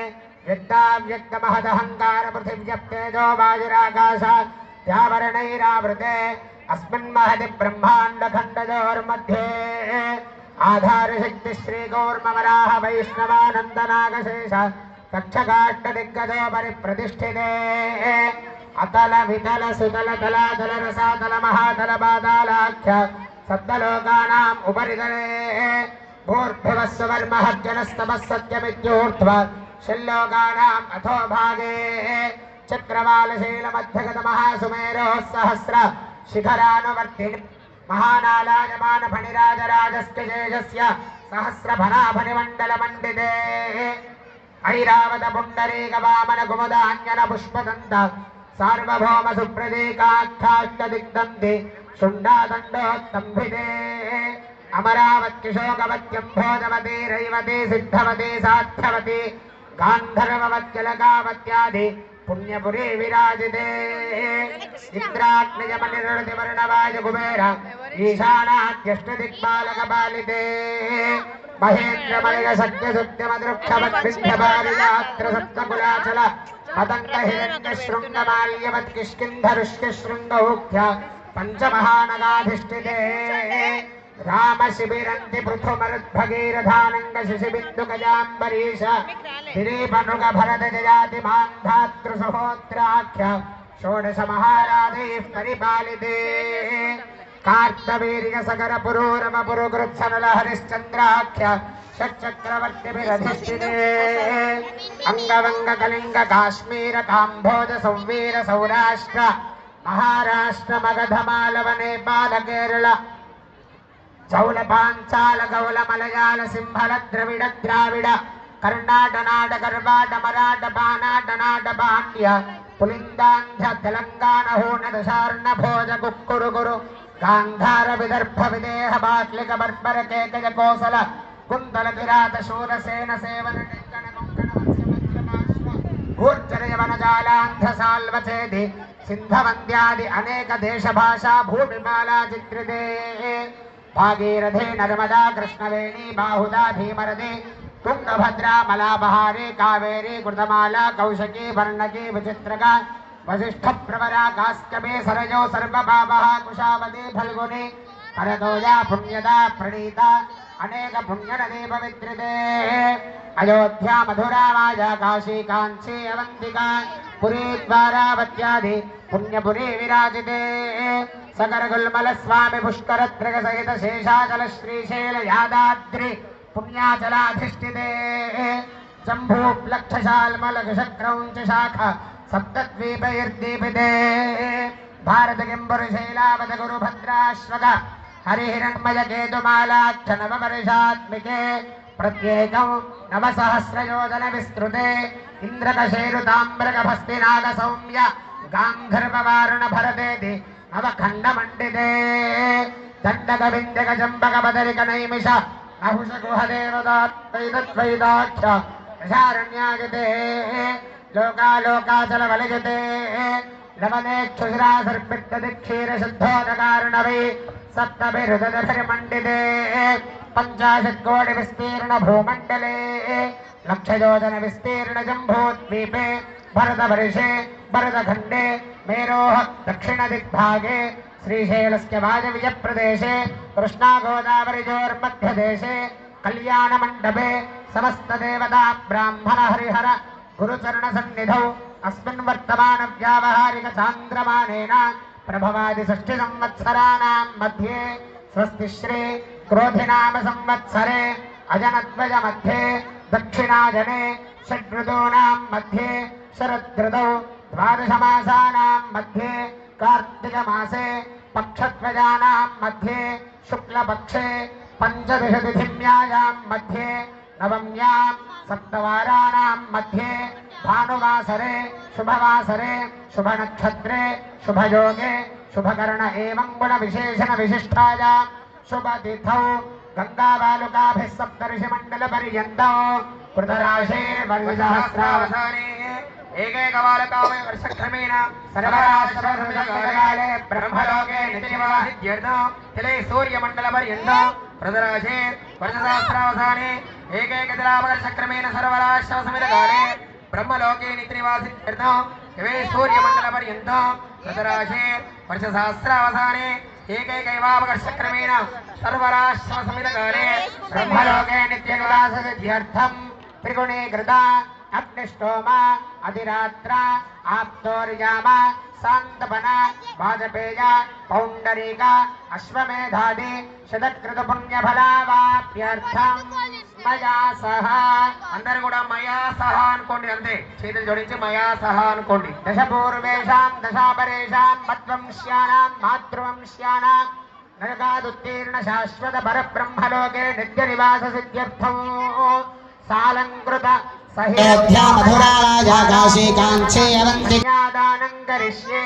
వ్యక్తావ్యక్తమహదహంకార పృథివ్యప్తేజో వాయురాకాశావరణైరావృతే అస్మిన్ మహది బ్రహ్మాండఖండయోర్मध्ये ఆధారశక్తి శ్రీగౌర్మవరాహ వైష్ణవానందనాగశేష తక్షకాష్టదిగ్గజో పరిప్రతిష్ఠితే అతల వితల సుతల తలాతల రసాతల మహాతల పాతాళాఖ్య సప్తలోకానాం ఉపరితలే భూర్భువస్వర్మహర్జనస్తమः సత్యమిత్యూర్ధ్వ షల్లోకానాం అథో భాగే చక్రవాలశైలమధ్యగత మహాసుమేరోः సహస్ర శిఖరానువర్తిని మహానాలాయమాన ఫణిరాజరాజస్య సహస్రఫణాఫణిమండలమండితే ఐరావత పుండరీక వామన కుముదాన్యన పుష్పదంత సార్వభౌమ సుప్రదీకాఖ్యాష్టదిగ్దంతి శుండాదండోత్తంభితే అమరావత్యుశోకవత్యంభోజవతి రైవతి సిద్ధవతి సాధ్యవతి గాంధర్వవత్యలకావత్యాది పుణ్యపురీ విరాజితే ఇంద్రాగ్నిజమనిరృతి వర్ణవాయ కుబేర ఈశానాద్యష్టదిక్పాలకపాలితే మహేంద్రమలయ సత్యసత్యమదృక్షవద్వింధ్యపారియాత్ర సప్తకులాచల పతంగ హిరణ్య శృంగమాల్యవత్ కిష్కింధరుష్యశృంగౌఖ్య పంచమహానగాధిష్ఠితే రామ శిబిరంతి పృథుమరుద్భగీరథానంగ శిశిబిందుకజాంబరీష దిలీపనుగ భరత జయాతి మాంధాతృ సహోత్రాఖ్య షోడశ మహారాజైః పరిపాలితే కార్తవీర్య సగర పురూరమ పురుగృత్సనల హరిశ్చంద్రాఖ్య షట్చక్రవర్తిభిరధిష్ఠితే అంగవంగ కళింగ కాశ్మీర కాంభోజ సంవీర సౌరాష్ట్ర మహారాష్ట్ర మగధ మాలవ నేపాల కేరళ చౌల పాంచాల గౌల మలయాళ సింహళ ద్రవిడ ద్రావిడ కర్ణాట నాట గర్వాట మరాఠ బానాట నాట పాండ్య పులిందాంధ్ర తెలంగాణ హోనదశార్ణ భోజ కుక్కురు గురు గాంధార విదర్భ విదేహ బాట్లిక బర్బర కేకయ కోసల కుందల కిరాత శూరసేన సేవన టెంకణ కొంకణ ఊర్జరయ వనజాలాంధ్ర సాల్వచేది సింధవంద్యాది అనేక దేశ భాషా భూమిమాలా చిత్రితే భాగీరథే నర్మదా కృష్ణవేణి బాహుదా భీమరథే తుంగభద్రా మలాబహారి కావేరి కృతమాలా కౌశకి వర్ణకి విచిత్రక వశిష్ఠ ప్రవరా కాస్కమే సరజో సర్వపాపః కుశావతి ఫల్గుని కరదోజా పుణ్యదా ప్రణీత అనేక పుణ్యనదీ పవిత్రితే అయోధ్యా మధురా వాజా కాశీ కాంచీ అవంతికా పురీ ద్వారావత్యాది పుణ్యపురీ విరాజితే సకర గుల్మల స్వామి పుష్కరత్రగ సహిత శేషాచల శ్రీశైల యాదాద్రి పుణ్యాచలాధిష్ఠితే జంబూప్లక్షశాల్మలఘశక్రౌంచ శాఖ సప్తద్వీపైర్దీపితే భారత కింబురుశైలావత గురుభద్రాశ్వక హరిహిరణ్మయ కేతుమాలాక్ష నవవర్షాత్మికే ప్రత్యేకం నవసహస్రయోజన విస్తృతే ఇంద్రకశేరుతామ్రకభస్తినాగ సౌమ్య గాంధర్వవారుణ భరతేతి నవఖండమండితే దండక విందక చంబక బదరిక నైమిష నహుష గుహదేవదాత్వైదాఖ్య దశారణ్యాగితే లోకాలోకాచల వలయతే లవనేక్షుశిరా సర్పిట్టది క్షీరశుద్ధోదకారుణవై సప్తభిరుదభిర్మండితే పంచాశత్కోటి విస్తీర్ణ భూమండలే లక్షయోజన విస్తీర్ణ జంబూద్వీపే భరతవర్షే భరతఖండే మేరోః దక్షిణ దిగ్భాగే శ్రీశైలస్య వాజవిజ ప్రదేశే కృష్ణా గోదావరిజోర్మధ్యదేశే కళ్యాణమండపే సమస్తదేవతా బ్రాహ్మణ హరిహర గురుచరణ సన్నిధౌ అస్మిన్ వర్తమాన వ్యావహారిక చాంద్రమానేన ప్రభవాది షష్ఠి సంవత్సరాణాం మధ్యే స్వస్తి శ్రీ క్రోధినామ సంవత్సరే అజనద్వయ మధ్యే దక్షిణాజనే షడ్ఋతూనాం మధ్యే శరదృతౌ ద్వాదశమాసానాం మధ్యే కార్తీక మాసే పక్షద్వయానాం మధ్యే శుక్లపక్షే పంచదశ తిథిమ్యాయాం మధ్యే నవమ్యాం సప్తవారాణాం మధ్యే భానువాసరే శుభవాసరే శుభనక్షత్రే శుభయోగే శుభకరణ ఏవం గుణ విశేషణ విశిష్టాయాం శుభతిథౌ గంగాబాలుకాభిः సప్తర్షి మండల పర్యంతం కృతరాశేర్వర్షసహస్రావసానే ఏకైకబాలకామయ వర్షక్రమేణ సర్వరాశ్రమకాలే బ్రహ్మలోకే నిత్యనివాసిత్యర్థం తిలే సూర్యమండల పర్యంతం కృతరాశే వర్షసహస్రావసానే ఏకైకదిలాపకర్షక్రమేణ సర్వరాశ్రమసమితకాలే బ్రహ్మలోకే నిత్యనివాసిత్యర్థం తిలే సూర్యమండల పర్యంతం కృతరాశే వర్షసహస్రావసానే ఏకైకైవాపకర్షక్రమేణ సర్వరాశ్రమసమితకాలే బ్రహ్మలోకే నిత్యనివాసిత్యర్థం త్రిగుణీకృత అగ్నిష్టోమ అధిరాత్ర ఆప్తోర్యామ శాంతపన వాజపేయ పౌండరీక అశ్వమేధాది శతకృత పుణ్యఫలావాప్యర్థం మయా సహ అందరూ కూడా మయా సహ అనుకోండి అంతే చేతులు జోడించి మయా సహ అనుకోండి దశపూర్వేషాం దశాపరేషాం మద్వంశ్యానాం మాతృవంశ్యానాం నరకాదుత్తీర్ణ శాశ్వత పరబ్రహ్మలోకే నిత్య నివాస సిద్ధ్యర్థం సాలంకృత
అయోధ్యా మధురా రాజా కాశీ కాంచీ అవంతి
కన్యాదానం కరిష్యే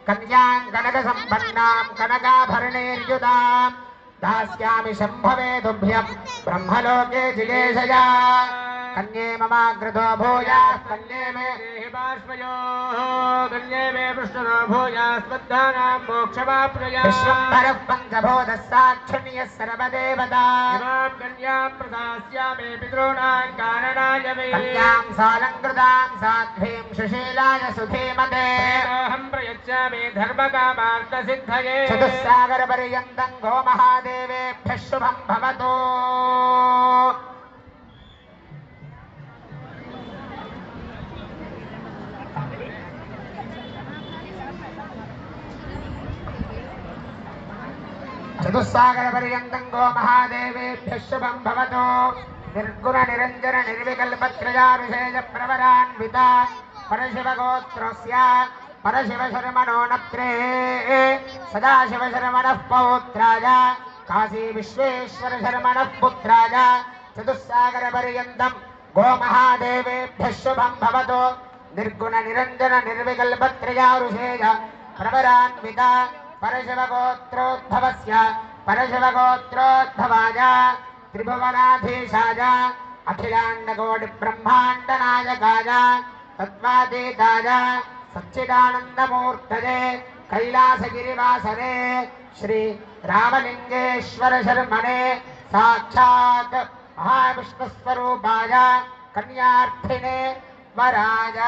కన్యాం కనక సంపన్నాం కనకాభరణైర్యుతాం దాస్యామి శంభవే తుభ్యం బ్రహ్మలోకే జిగేశయా కన్యే మమాగ్రతో భూయాః కన్యే మే బాష్పయోః కన్యే మే పృష్ఠతో భూయాస్మద్ధానాం మోక్షమాప్నుయాత్ విశ్వంభరః పంచభూతः సాక్షిణ్యः సర్వదేవతా ఇమాం కన్యాం ప్రదాస్యామి పితॄణాం కారణాయ మే కన్యాం సాలంకృతాం సాధ్వీం సుశీలాయ సుధీమతే అహం ప్రయచ్చామి ధర్మకామార్థసిద్ధయే చతుస్సాగరపర్యంతం గోమహాదేవేభ్యः శుభం భవతు చతుస్సాగరపర్యంతం గోమహాదేవేభ్యः శుభం భవతు నిర్గుణ నిరంజన నిర్వికల్పత్రయా విశేష ప్రవరాన్విత పరశివగోత్రస్య పరశివశర్మణో నప్త్రే సదాశివశర్మణః పౌత్రాయ కాశీ విశ్వేశ్వరశర్మణః పుత్రాయ చతుస్సాగరపర్యంతం గోమహాదేవేభ్యः శుభం భవతు నిర్గుణ నిరంజన నిర్వికల్పత్రయారుషేయ ప్రవరాన్విత పరశివగోత్రోద్భవస్య పరశివగోత్రోద్భవాయ త్రిభువనాధీశాయ అఖిలాండకోటి బ్రహ్మాండ నాయకాయ తత్వాతీతాయ సచ్చిదానందమూర్తయే కైలాసగిరివాసనే శ్రీ రామలింగేశ్వర శర్మణే సాక్షాత్ మహావిష్ణుస్వరూపాయ కన్యార్థినే వరాయ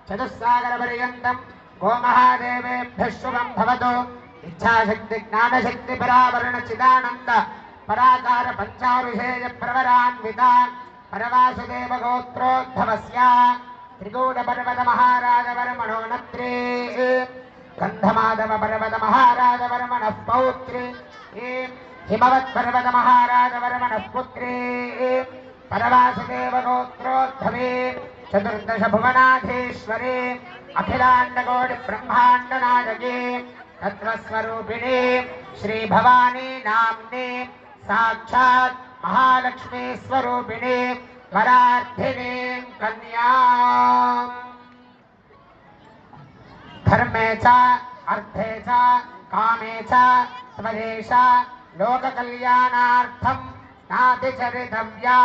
చతుస్సాగర పర్యంతం గోమహాదేవేభ్యః శుభం భవతు ఇచ్ఛాశక్తి జ్ఞానశక్తి పరావరణ చిదానంద పరాకార పంచారుషేయ ప్రవరాన్విత పరవాసుదేవ గోత్రోద్భవస్య త్రికూట పర్వత మహారాజ వర్మణోనత్రే గంధమాధవ పర్వత మహారాజ వర్మణః పౌత్రి హిమవత్ పర్వత మహారాజ వర్మణః పుత్రీ పరవాసుదేవ గోత్రోద్భవే చతుర్దశ భువనాధీశ్వరే అఖిలాండకోటి బ్రహ్మాండ నాయకే తత్వస్వరూపిణి శ్రీ భవానీ నామ్ని సాక్షాత్ మహాలక్ష్మీ స్వరూపిణి వరార్థిని కన్యా ధర్మే చ అర్థే చ కామే చ త్వయేష లోక కళ్యాణార్థం నాతి చరితవ్యా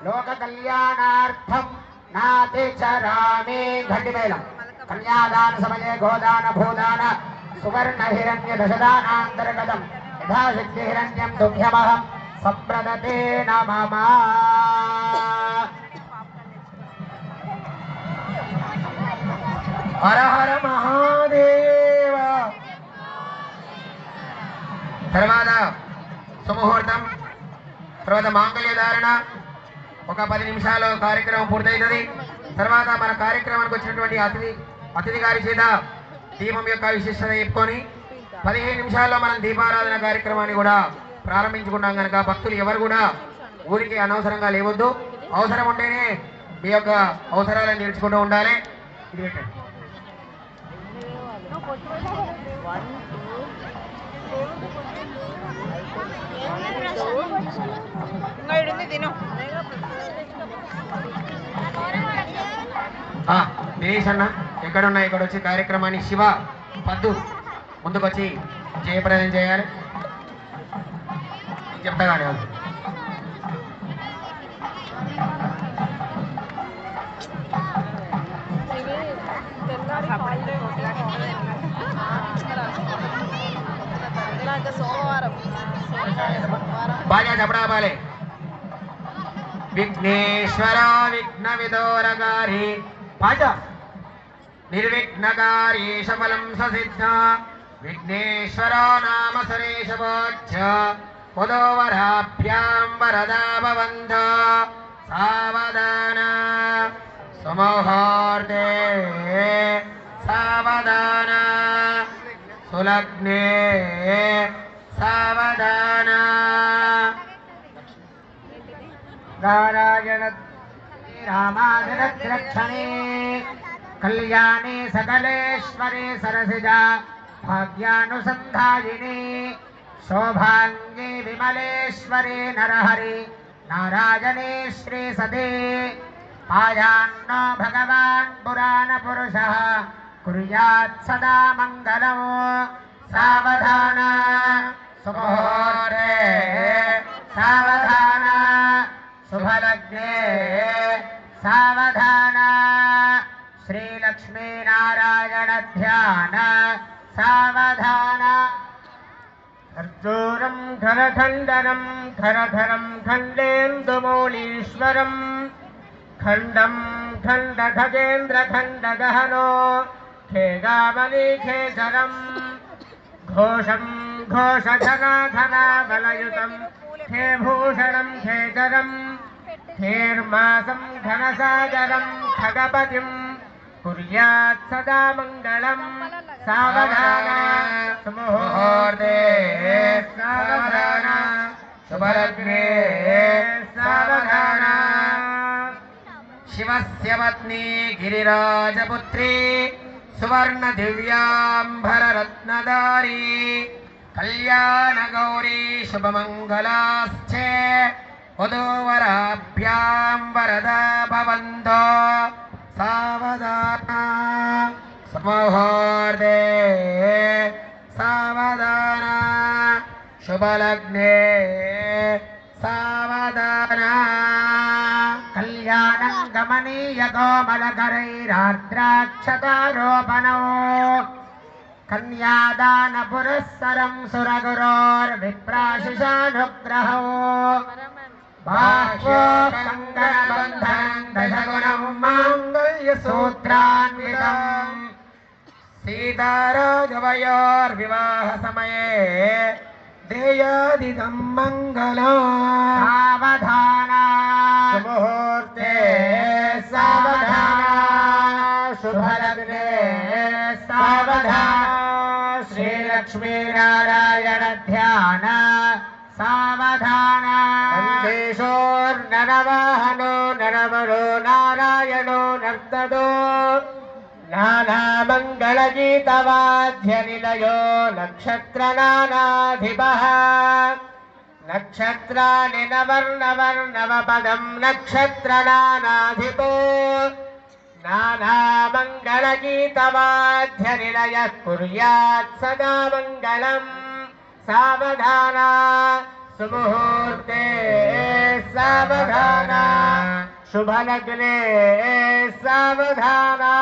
లోక కళ్యాణార్థం నాతి చరామి ఘటిమేళం కన్యాదాన సమయే గోదాన భూదాన సువర్ణ హిరణ్య దశదానాంతర్గతం యథాశక్తి హిరణ్యం దుభ్యమహం సంప్రదతే నమః. హర హర మహాదేవ. తర్వాత సుముహూర్తం, తర్వాత మాంగళ్య ధారణ, ఒక 10 నిమిషాలు కార్యక్రమం పూర్తవుతుంది. తర్వాత మన కార్యక్రమానికి వచ్చినటువంటి అతిథి గారి చేత దీపం యొక్క విశిష్టత చెప్పుకొని 15 నిమిషాల్లో మనం దీపారాధన కార్యక్రమాన్ని కూడా ప్రారంభించుకున్నాం కనుక భక్తులు ఎవరు కూడా ఊరికి అనవసరంగా లేవద్దు. అవసరం ఉంటేనే మీ యొక్క అవసరాలను తీర్చుకుంటూ ఉండాలి. ఇది పెట్టండి. దినేష్ అన్న ఎక్కడున్నా ఇక్కడ వచ్చి కార్యక్రమాన్ని శివ పద్దు ముందుకొచ్చి జయప్రదం చేయాలి. చెప్తా కానీ
సోమవారం
బాగా చెప్పడా బాలే. విఘ్నేశ్వర విఘ్న విదోరగారి పాట నిర్విఘ్నకారీ సఫలం ససిద్ధ విఘ్నేశ్వర నామ సరేశవాచ్య పదోవరాభ్యాం వరదా భవంత సావధాన సుముహూర్తే సావధాన సులగ్నే సావధాన నారాయణ రామానుజరక్షణే కళ్యాణే సకలేశ్వరే సరసిజా భాగ్యానుసంధాయిని శోభాంగే విమలేశ్వరే నరహరి నారాయణే శ్రీ సదే ఆయాన్నో భగవాన్ పురాణ పురుష కుర్యాత్ సదా మంగళం సావధాన సుముహూర్తే సావధాన శుభలగ్నే సావధాన శ్రీలక్ష్మీనారాయణ ధ్యాన సావధాన ఖర్జూరం ఘనఖండనం ఘనధరం ఖండేందుమౌళీశ్వరం ఖండం ఖండఖగేంద్ర ఖండగహనో ఖేగామలీఖేచరం ఘోషం ఘోషఘనాఘనాబలయుతం ఖేభూషణం ఖేచరం ఖేర్మాసం ఘనసాగరం ఖగపతిం కుర్యాత్ సదా మంగళం సావధాన సుముహూర్తే సావధాన శుభలగ్నే సావధాన శివస్య పత్ని గిరిరాజపుత్రి సువర్ణ దివ్యాంబర రత్నదారి కళ్యాణ గౌరీ శుభమంగళాశ్చే వధూవరాభ్యాం వరదా భవంతో सावधान सुमुहूर्ते सावधान शुभलग्ने सावधान कल्याणं गमनीय कोमलकरैरार्द्राक्षतारोपणौ कन्यादान पुरस्सरं सुरगुरोर्विप्राशिषानुग्रहौ बाह्यो कङ्कणबन्धनं दशगुणं माङ्गल्यसूत्रान्वितम् सीताराघवयोर्विवाहसमये देयादिदं मङ्गलम् सावधाना सुमुहूर्ते सावधाना शुभलग्ने सावधाना श्रीलक्ष्मीनारायण ध्यान सावधाना नरवाहनो नरवरो नारायणो नर्तदो नानामङ्गलगीतवाद्यनिलयो नक्षत्रनानाधिपः नक्षत्राणि नवर्णवर्णवपदं नक्षत्रनानाधिपो नानामङ्गलगीतवाद्यनिलयः कुर्यात् सदा मङ्गलम् सावधाना सुमुहूर्ते सावधाना शुभलग्ने सावधाना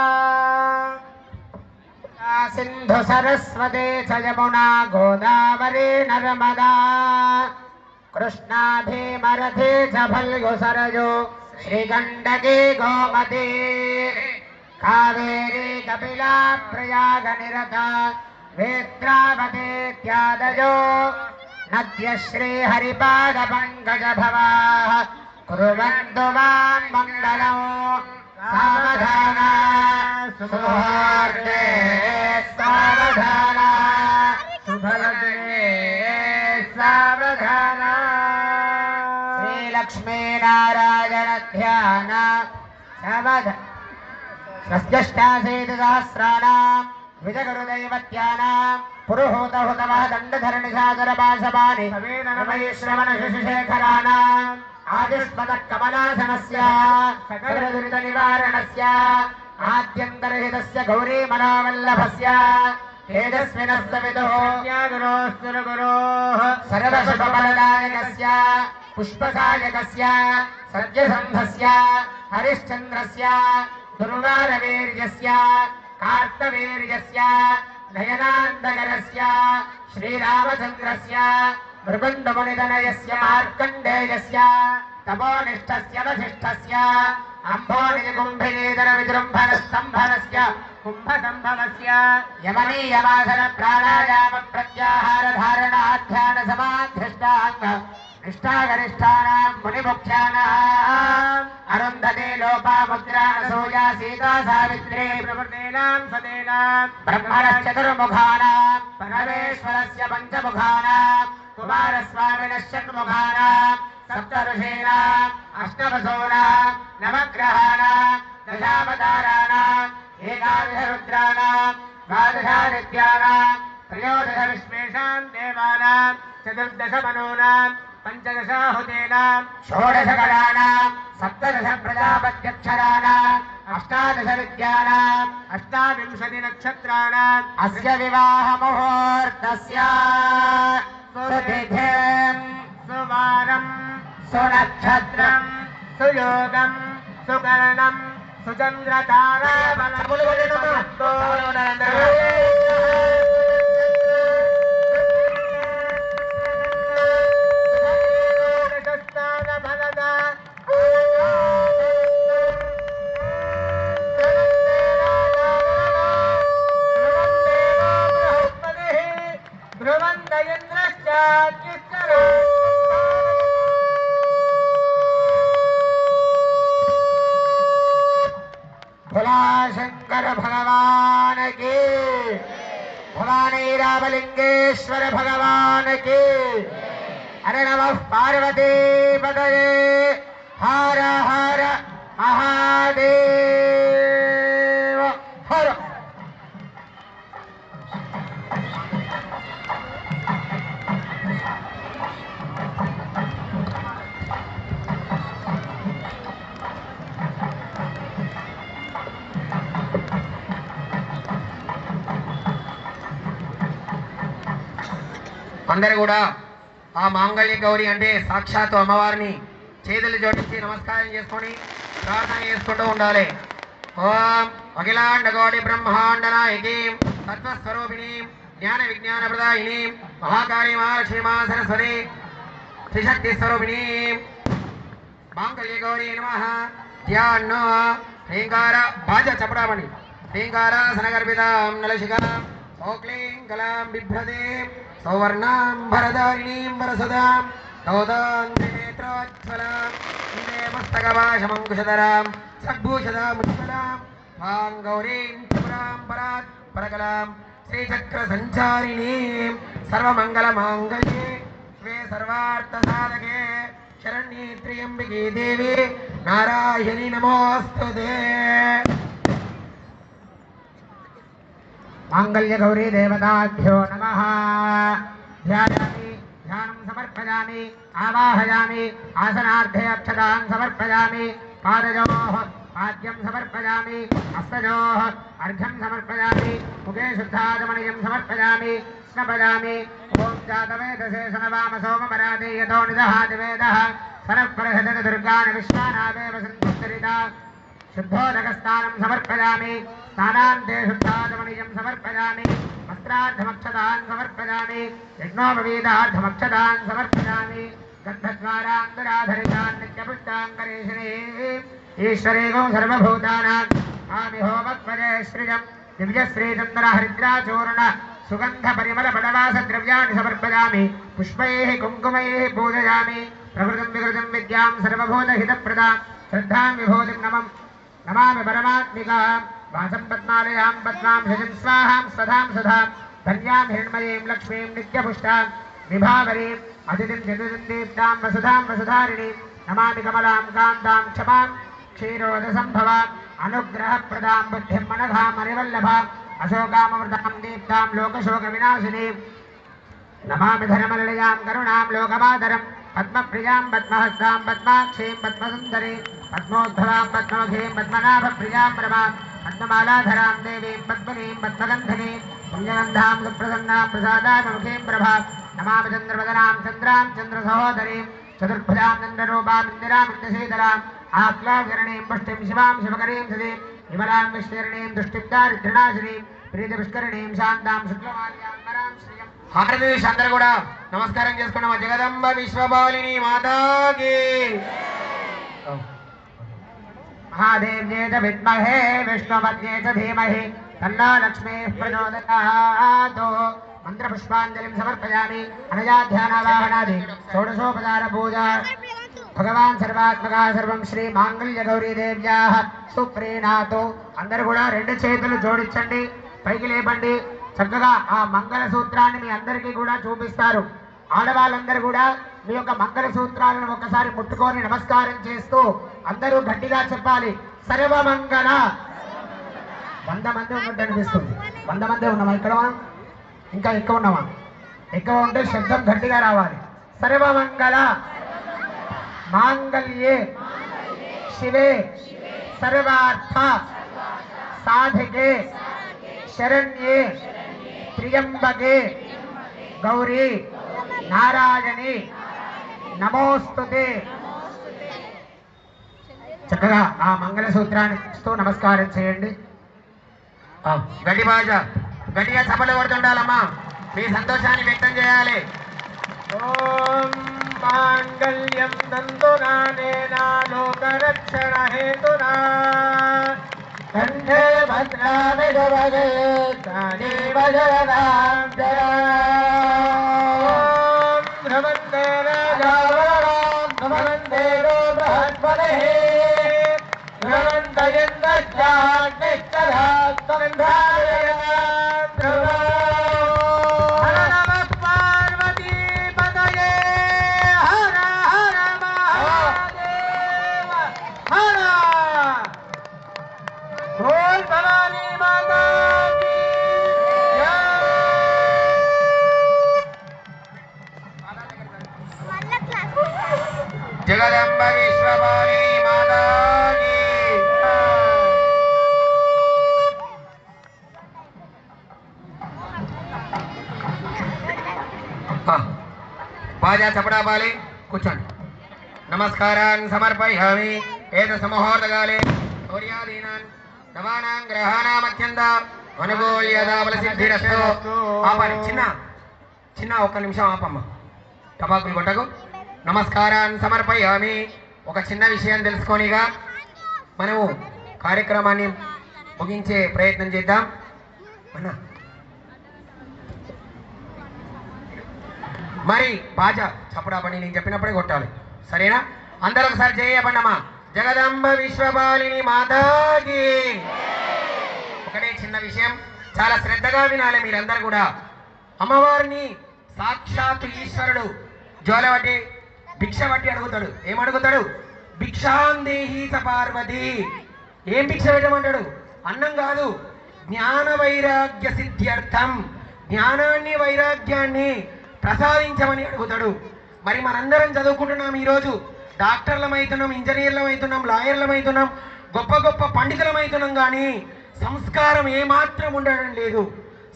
सिंधु सरस्वती च यमुना गोदावरी नर्मदा कृष्णा भीमरथी च फल्गु सरयू श्रीगण्डकी गोमती कावेरी कपिला प्रयाग निरता वेत्रावतीत्यादयो नद्य श्रीहरिपाद पंकज भवाः कुर्वन्तु मां मङ्गलम् सावधाना सुमुहूर्ते सावधाना शुभलग्ने सावधाना श्रीलक्ष्मीनारायण ध्यान सावधाना स्वस्त्यष्टाशीतिसहस्राणां विजगुरुदैवत्यानां पुरुहूतहुतमः दण्डधरणिसागरपाशपाणि श्रवणशिशुशेखराणाम् आदिस्मतः कमलासनस्य सकलदुरितनिवारणस्य आद्यन्तरहितस्य गौरीमनोवल्लभस्य तेजस्विनस्य विदुः गुरोः सर्वशुभफलदायकस्य पुष्पसायकस्य सत्यसन्धस्य हरिश्चन्द्रस्य दुर्वारवीर्यस्य कार्तवीर्यस्य नयनान्दकरस्य श्रीरामचन्द्रस्य मृगण्डमुनितनयस्य मार्कण्डेयस्य तपोनिष्ठस्य वसिष्ठस्य अम्भोनिजकुम्भिनीधरविजृम्भणस्तम्भनस्य कुम्भसम्भवस्य यमनीयमासनप्राणायामप्रत्याहारधारणाध्यानसमाधिष्ठाङ्ग निष्ठागरिष्ठानां मुनिमुख्यानाम् अरुन्धती लोपामुद्रानसूया सीता सावित्री प्रभृतीनां सतीनां ब्रह्मणश्चतुर्मुखानां परमेश्वरस्य पञ्चमुखानां कुमारस्वामिनः षण्मुखानां सप्तऋषीणाम् अष्टवसूनां नवग्रहाणां दशावताराणाम् एकादशरुद्राणां द्वादशादित्यानां त्रयोदशविश्वेषां देवानां चतुर्दशमनूनां पञ्चदशाहुतीनां षोडशकलानां सप्तदश प्रजापत्यक्षराणाम् अष्टादशविद्यानाम् अष्टाविंशतिनक्षत्राणाम् अस्य विवाहमुहूर्तस्य सुतिथिं सुवारं सुनक्षत्रं सुयोगं सुकर्णं शंकर भगवान की, भवानी रामलिंगेश्वर भगवान की। हरे नमः पार्वती पतये, हर हर महादेव हर।
అందరూ కూడా ఆ మాంగళ్య గౌరి అంటే సాక్షాత్తు అమ్మవారిని చేతులు జోడించి నమస్కారం చేసుకొని ప్రార్థన చేసుకుంటూ ఉండాలి. ఓం అఖిలాండ కోటి బ్రహ్మాండ నాయకీం తత్వస్వరూపిణీం జ్ఞాన విజ్ఞాన ప్రదాయినీం మహాకాళీ మహాలక్ష్మీ మహా సరస్వతి త్రిశక్తి స్వరూపిణీం మాంగళ్య గౌరీ నమః. ధ్యాన శ్రీంకార బాజ చపడామణి శ్రీంకారాసన గర్భితాం నలశిఖాం ఓక్లీం కలాం బిభ్రదే సౌవర్ణాం భరదారిణీం వరసదాం దౌదాం త్రినేత్రోజ్వలాం వందే మస్తకపాశమంకుశధరాం సద్భూషదాముజ్వలాం మాం గౌరీం త్రిపురాం పరాత్ పరకలాం శ్రీచక్ర సంచారిణీం సర్వమంగళమాంగళ్యే శివే సర్వార్థ సాధకే శరణ్యే త్ర్యంబకే దేవి నారాయణి నమోస్తుతే. మాంగళ్య గౌరీ దేవతాభ్యో నమః. ధ్యాయామి ధ్యానం సమర్పయామి ఆవాహయామి ఆసనార్థే అక్షతాన్ సమర్పయామి పాదయోః పాద్యం సమర్పయామి హస్తయోః అర్ఘ్యం సమర్పయామి ముఖే శుద్ధాచమనీయం సమర్పయామి స్నపయామి. ఓం జాతవేదసే సనవామ సోమపరాదే యతో నిదహాతి వేదః సనఃపరహదత దుర్గాన్ విశ్వానాదేవ సంతుత్తరితా శుద్ధోదకస్నానం సమర్పయామి స్నానాంతే శుద్ధాచమనీయం సమర్పయామి వస్త్రార్థమక్షతాన్ సమర్పయామి యజ్ఞోపవీతార్థమక్షతాన్ సమర్పయామి గంధద్వారాంతరాధరితాన్ నిత్యపుష్టాంకరేషిణే ఈశ్వరేగం సర్వభూతానాం ఆమి హోమత్వజే శ్రియం దివ్యశ్రీచంద్ర హరిద్రాచూర్ణ సుగంధ పరిమళ పడవాస ద్రవ్యాన్ని సమర్పయామి పుష్పైః కుంకుమైః పూజయామి ప్రకృతిం వికృతిం విద్యాం సర్వభూతహితప్రదాం శ్రద్ధాం విభూతిం నమామి పరమాత్మికాం వాసం పద్మాలయాం పద్మాం శశం స్వాహాం స్వధాం సుధాం ధన్యాం హిరణ్మయీం లక్ష్మీం నిత్యపుష్టాం విభావరీం అతిథిం చతుర్థం దీప్తాం వసుధాం వసుధారిణీం నమామి కమలాం కాంతాం క్షమాం క్షీరోదసంభవాం అనుగ్రహప్రదాం బుద్ధిం మనఘాం మణివల్లభాం అశోకామృతాం దీప్తాం లోకశోక వినాశినీం నమామి ధనమలయాం కరుణాం లోకమాదరం పద్మప్రియాం పద్మహస్తాం పద్మాక్షీం పద్మసుందరీం పద్మోద్భవాం పద్మముఖీం పద్మనాభప్రియాం రమాం పద్మమాలాధరాం దేవీం పద్మనీం పద్మగంధనీం పుణ్యగంధాం సుప్రసన్నాం ప్రసాదాముఖీం ప్రభాం నమామి చంద్రవదనాం చంద్రాం చంద్రసహోదరీం చతుర్భుజాం చంద్రరూపాం ఇందిరాం ఇంద్రశీతలాం ఆక్లాచరణీం పుష్టిం శివాం శివకరీం సదీం విమలాం విశ్వరణీం దుష్టిం దారిద్ర్యనాశినీం ప్రీతిపుష్కరిణీం శాంతాం శుక్లమాల్యాం వరాం శ్రియం. ఆంధ్రప్రదేశ్ అందరూ కూడా నమస్కారం చేసుకున్నాం. జగదంబ విశ్వపాలిని మాతాకి మహాదేవ్యే చ విద్మహే విష్ణుపత్న్యే చ ధీమహి తన్నో లక్ష్మీః ప్రచోదయాత్. మంత్రపుష్పాంజలిం సమర్పయామి. అనయా ధ్యానావాహనాది షోడశోపచార పూజ భగవాన్ సర్వాత్మక సర్వం శ్రీ మాంగళ్య గౌరీ దేవ్యాః సుప్రీణాతో. అందరూ కూడా రెండు చేతులు జోడించండి, పైకి లేపండి. చక్కగా ఆ మంగళ సూత్రాన్ని మీ అందరికీ కూడా చూపిస్తారు. ఆడవాళ్ళందరూ కూడా మీ యొక్క మంగళ సూత్రాలను ఒకసారి ముట్టుకొని నమస్కారం చేస్తూ అందరూ గట్టిగా చెప్పాలి, సర్వమంగళ. 100 మంది ఉన్నట్టు అనిపిస్తుంది. 100 మందే ఉన్నామా ఇక్కడ? ఇంకా ఎక్కువ ఉన్నామా? ఎక్కువ ఉంటే శబ్దం గట్టిగా రావాలి. సర్వమంగళ మాంగళ్యే శివే సర్వార్థ సాధికే శరణ్యే త్ర్యంబకే గౌరీ నారాయణి నమోస్తుతే. చక్కగా ఆ మంగళ సూత్రాన్ని ఇస్తూ నమస్కారం చేయండి. గట్టి భాష గట్టిగా చప్పట్లు కొడుతుండాలమ్మా, మీ సంతోషాన్ని వ్యక్తం చేయాలి. ఓం మాంగళ్యం తంతునానేనా లోకరక్షణ హేతునా కంఠే భద్రామి శుభగే కాళీ భజరదాం జయ. ఓం భ్రమంతే రాజావరణాం భ్రమంతేరో బృహస్పతిః భ్రమంతయందశ్చాగ్నిశ్చరాత్మవింధ్రాయయాం ధ్రువా. హర నమః పార్వతీ పతయే హర హర మహాదేవ హర. बोल भवानी माता की जय. जगदम्ब विश्वपालिनी माता की బాజా చపడాబాలి కూర్చోండి. నమస్కారాన్ సమర్పయామి. ఏత సమహోర్దకాలే సూర్యాదీనాన్ నవానాం గ్రహాణాం అత్యంత అనుకూల్యతా బలసిద్ధిరస్తు. ఆపాలి, చిన్న ఒక్క నిమిషం ఆపమ్మ, టపాకులు కొట్టకు. నమస్కారాన్ సమర్పయామి. ఒక చిన్న విషయం తెలుసుకొనిగా మనము కార్యక్రమాన్ని ముగించే ప్రయత్నం చేద్దాం. అన్నా మరి బాజా చప్పుడా పని నేను చెప్పినప్పుడే కొట్టాలి, సరేనా? అందరూ ఒకసారి చేయబడినమ్మా. జగదంబ విశ్వపాలిని మాతాకి. ఒకటే చిన్న విషయం, చాలా శ్రద్ధగా వినాలి మీరందరూ కూడా. అమ్మవారిని సాక్షాత్ ఈశ్వరుడు జోలవట్టి భిక్ష పట్టి అడుగుతాడు. ఏమడుగుతాడు? భిక్షాందేహి స పార్వతి. ఏం భిక్ష పెట్టమంటాడు? అన్నం కాదు, జ్ఞాన వైరాగ్య సిద్ధ్యర్థం, జ్ఞానాన్ని వైరాగ్యాన్ని ప్రసాదించమని అడుగుతాడు. మరి మనందరం చదువుకుంటున్నాం, ఈరోజు డాక్టర్లం అవుతున్నాం, ఇంజనీర్లం అవుతున్నాం, లాయర్లం అవుతున్నాం, గొప్ప గొప్ప పండితులం అవుతున్నాం. కానీ సంస్కారం ఏమాత్రం ఉండడం లేదు.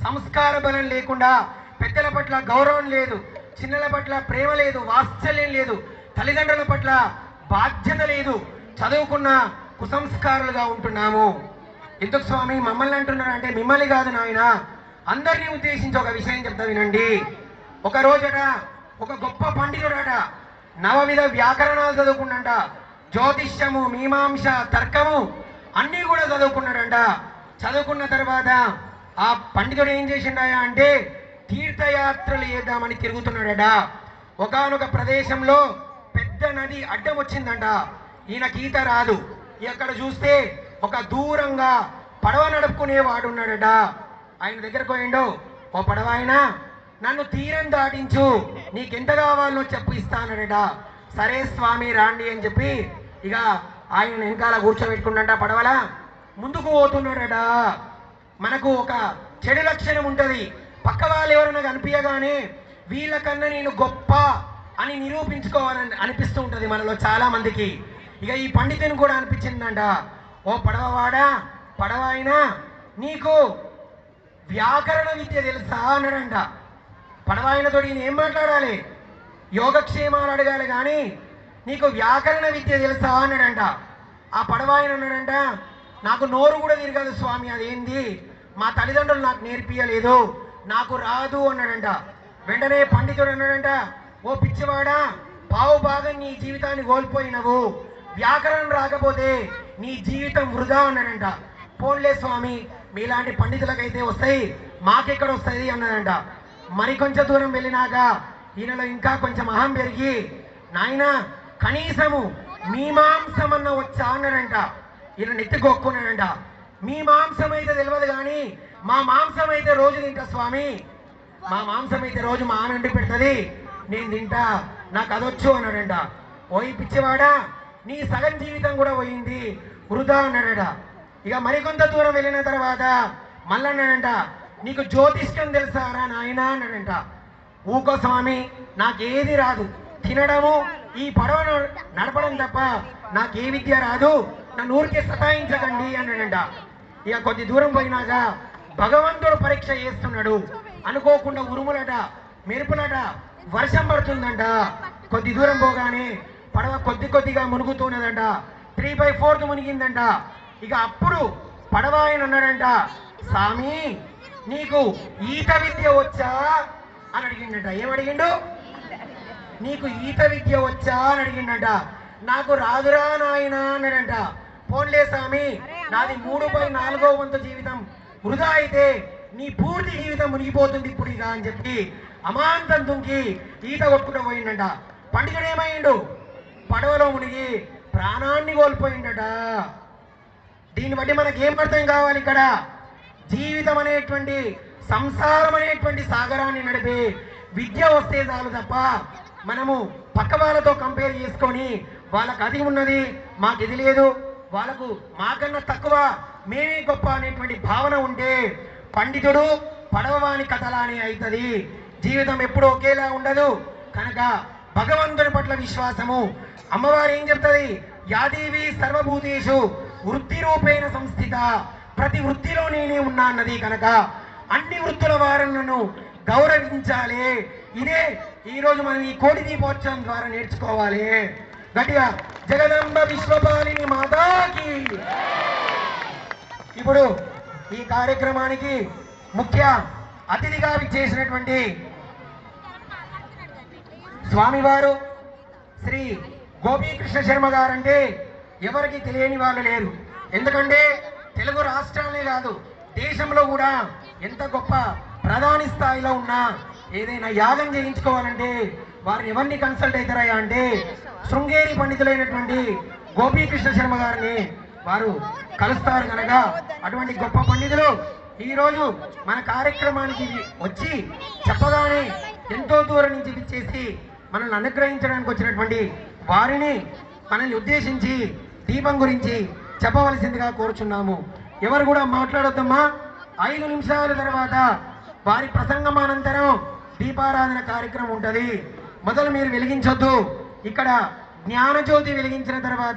సంస్కార బలం లేకుండా పెద్దల పట్ల గౌరవం లేదు, చిన్నల పట్ల ప్రేమ లేదు, వాత్సల్యం లేదు, తల్లిదండ్రుల పట్ల బాధ్యత లేదు. చదువుకున్న కుసంస్కారులుగా ఉంటున్నాము. ఎందుకు స్వామి మమ్మల్ని అంటున్నారు అంటే, మిమ్మల్ని కాదు నాయన, అందరినీ ఉద్దేశించి ఒక విషయం చెప్తా వినండి. ఒక రోజట ఒక గొప్ప పండితుడట నవవిధ వ్యాకరణాలు చదువుకున్నాడంట. జ్యోతిష్యము, మీమాంస, తర్కము అన్నీ కూడా చదువుకున్నాడంట. చదువుకున్న తర్వాత ఆ పండితుడు ఏం చేసిండాయా అంటే, తీర్థయాత్రలు చేద్దామని తిరుగుతున్నాడట. ఒకానొక ప్రదేశంలో పెద్ద నది అడ్డం వచ్చిందంట. ఈయనకి ఈత రాదు. ఎక్కడ చూస్తే ఒక దూరంగా పడవ నడుపుకునేవాడు ఉన్నాడట. ఆయన దగ్గరకు పోయిండు. ఓ పడవ ఆయన, నన్ను తీరం దాటించు, నీకెంత కావాలో చెప్పు ఇస్తానడట. సరే స్వామి రాండి అని చెప్పి ఇక ఆయన వెనకాల కూర్చోబెట్టుకున్నట. పడవల ముందుకు పోతున్నాడట. మనకు ఒక చెడు లక్షణం ఉంటుంది. పక్క వాళ్ళు ఎవరైనా కనిపించగానే వీళ్ళకన్నా నేను గొప్ప అని నిరూపించుకోవాలని అనిపిస్తూ ఉంటుంది మనలో చాలా మందికి. ఇక ఈ పండితుని కూడా అనిపించిందంట. ఓ పడవవాడా, పడవ అయినా నీకు వ్యాకరణ విద్య తెలుసా అన్నాడంట. పడవ ఆయనతో ఈయన ఏం మాట్లాడాలి? యోగక్షేమాలు అడగాలి, కానీ నీకు వ్యాకరణ విద్య తెలుసా అన్నాడంట. ఆ పడవ ఆయన అన్నాడంట, నాకు నోరు కూడా తిరగదు స్వామి, అదేంది మా తల్లిదండ్రులు నాకు నేర్పియలేదు, నాకు రాదు అన్నాడంట. వెంటనే పండితుడు అన్నాడంట, ఓ పిచ్చివాడా, పావు భాగం నీ జీవితాన్ని కోల్పోయినవు, వ్యాకరణం రాకపోతే నీ జీవితం వృధా అన్నాడంట. పోన్లే స్వామి, మీలాంటి పండితులకైతే వస్తాయి, మాకెక్కడ వస్తుంది అన్నాడంట. మరి కొంచెం దూరం వెళ్ళినాక ఈయనలో ఇంకా కొంచెం అహం పెరిగి, నాయన కనీసము మీమాంసమన్న వచ్చా అన్నాడంట. ఈయన నెత్తికొక్కున్నాడంట. మీ మాంసం అయితే తెలియదు, కానీ మా మాంసం అయితే రోజు తింటా స్వామి, మా మాంసం అయితే రోజు మా ఆమె వండి పెడుతుంది, నేను తింటా, నాకు అదొచ్చు అన్నాడంట. ఓయి పిచ్చివాడా, నీ సగం జీవితం కూడా పోయింది, వృధా అన్నాడట. ఇక మరికొంత దూరం వెళ్ళిన తర్వాత మళ్ళీ అన్నాడంట, నీకు జ్యోతిష్కం తెలుసారా నాయన అన్నాడంట. ఊకో స్వామి, నాకేది రాదు, తినడము ఈ పడవను నడపడం తప్ప నాకే విద్య రాదు, నన్ను ఊరికే సతాయించకండి అన్నాడంట. ఇక కొద్ది దూరం పోయినాక భగవంతుడు పరీక్ష చేస్తున్నాడు. అనుకోకుండా ఉరుములట, మెరుపులట, వర్షం పడుతుందంట. కొద్ది దూరం పోగానే పడవ కొద్దిగా మునుగుతున్నదంట. 3/4 మునిగిందంట. ఇక అప్పుడు పడవ ఆయన అన్నాడంట, స్వామి నీకు ఈత విద్య వచ్చా అని అడిగిండట. ఏమడిగిండు? నీకు ఈత విద్య వచ్చా అని అడిగిండట. నాకు రాదురా నాయన అన్నాడంట. పోన్లే స్వామి, నాది 3/4 జీవితం వృధా అయితే నీ పూర్తి జీవితం మునిగిపోతుంది ఇప్పుడు ఇక అని చెప్పి అమాంతం దుంకి ఈత కొట్టుకుంటూ పోయిండట. పండితుడు ఏమైండు? పడవలో మునిగి ప్రాణాన్ని కోల్పోయిండట. దీన్ని బట్టి మనకి ఏం అర్థం కావాలి? ఇక్కడ జీవితం అనేటువంటి, సంసారం అనేటువంటి సాగరాన్ని నడిపే విద్య వస్తే చాలు తప్ప మనము పక్క వాళ్ళతో కంపేర్ చేసుకొని వాళ్ళకు అది ఉన్నది మాకు ఇది లేదు, వాళ్ళకు మాకన్నా తక్కువ, మేమే గొప్ప అనేటువంటి భావన ఉంటే పండితుడు పడవవాని కథలానే అవుతుంది. జీవితం ఎప్పుడూ ఒకేలా ఉండదు. కనుక భగవంతుని పట్ల విశ్వాసము. అమ్మవారు ఏం చెప్తుంది? యాదేవి సర్వభూతేషు వృత్తి రూపేణ సంస్థిత, ప్రతి వృత్తిలో నేనే ఉన్నా అన్నది. కనుక అన్ని వృత్తుల వారులను గౌరవించాలి. ఇదే ఈరోజు మనం ఈ కోటి దీపోత్సవం ద్వారా నేర్చుకోవాలి. గట్టిగా జగదంబ విశ్వపాలిని మాతాకి. ఇప్పుడు ఈ కార్యక్రమానికి ముఖ్య అతిథిగా విచ్చేసినటువంటి స్వామివారు శ్రీ గోపీకృష్ణ శర్మ గారంటే ఎవరికి తెలియని వాళ్ళు లేరు. ఎందుకంటే తెలుగు రాష్ట్రాలే కాదు, దేశంలో కూడా ఎంత గొప్ప ప్రధాని స్థాయిలో ఉన్నా ఏదైనా యాగం చేయించుకోవాలంటే వారు ఎవరిని కన్సల్ట్ అవుతారయ్యా అంటే శృంగేరి పండితులైనటువంటి గోపీకృష్ణ శర్మ గారిని వారు కలుస్తారు కనుక అటువంటి గొప్ప పండితులు ఈరోజు మన కార్యక్రమానికి వచ్చి చెప్పగానే ఎంతో దూరం నుంచి విచ్చేసి మనల్ని అనుగ్రహించడానికి వచ్చినటువంటి వారిని మనల్ని ఉద్దేశించి దీపం గురించి చెప్పవలసిందిగా కోరుచున్నాము. ఎవరు కూడా మాట్లాడొద్దమ్మా. 5 నిమిషాల తర్వాత వారి ప్రసంగం అనంతరం దీపారాధన కార్యక్రమం ఉంటుంది. మొదలు మీరు వెలిగించొద్దు. ఇక్కడ జ్ఞానజ్యోతి వెలిగించిన తర్వాత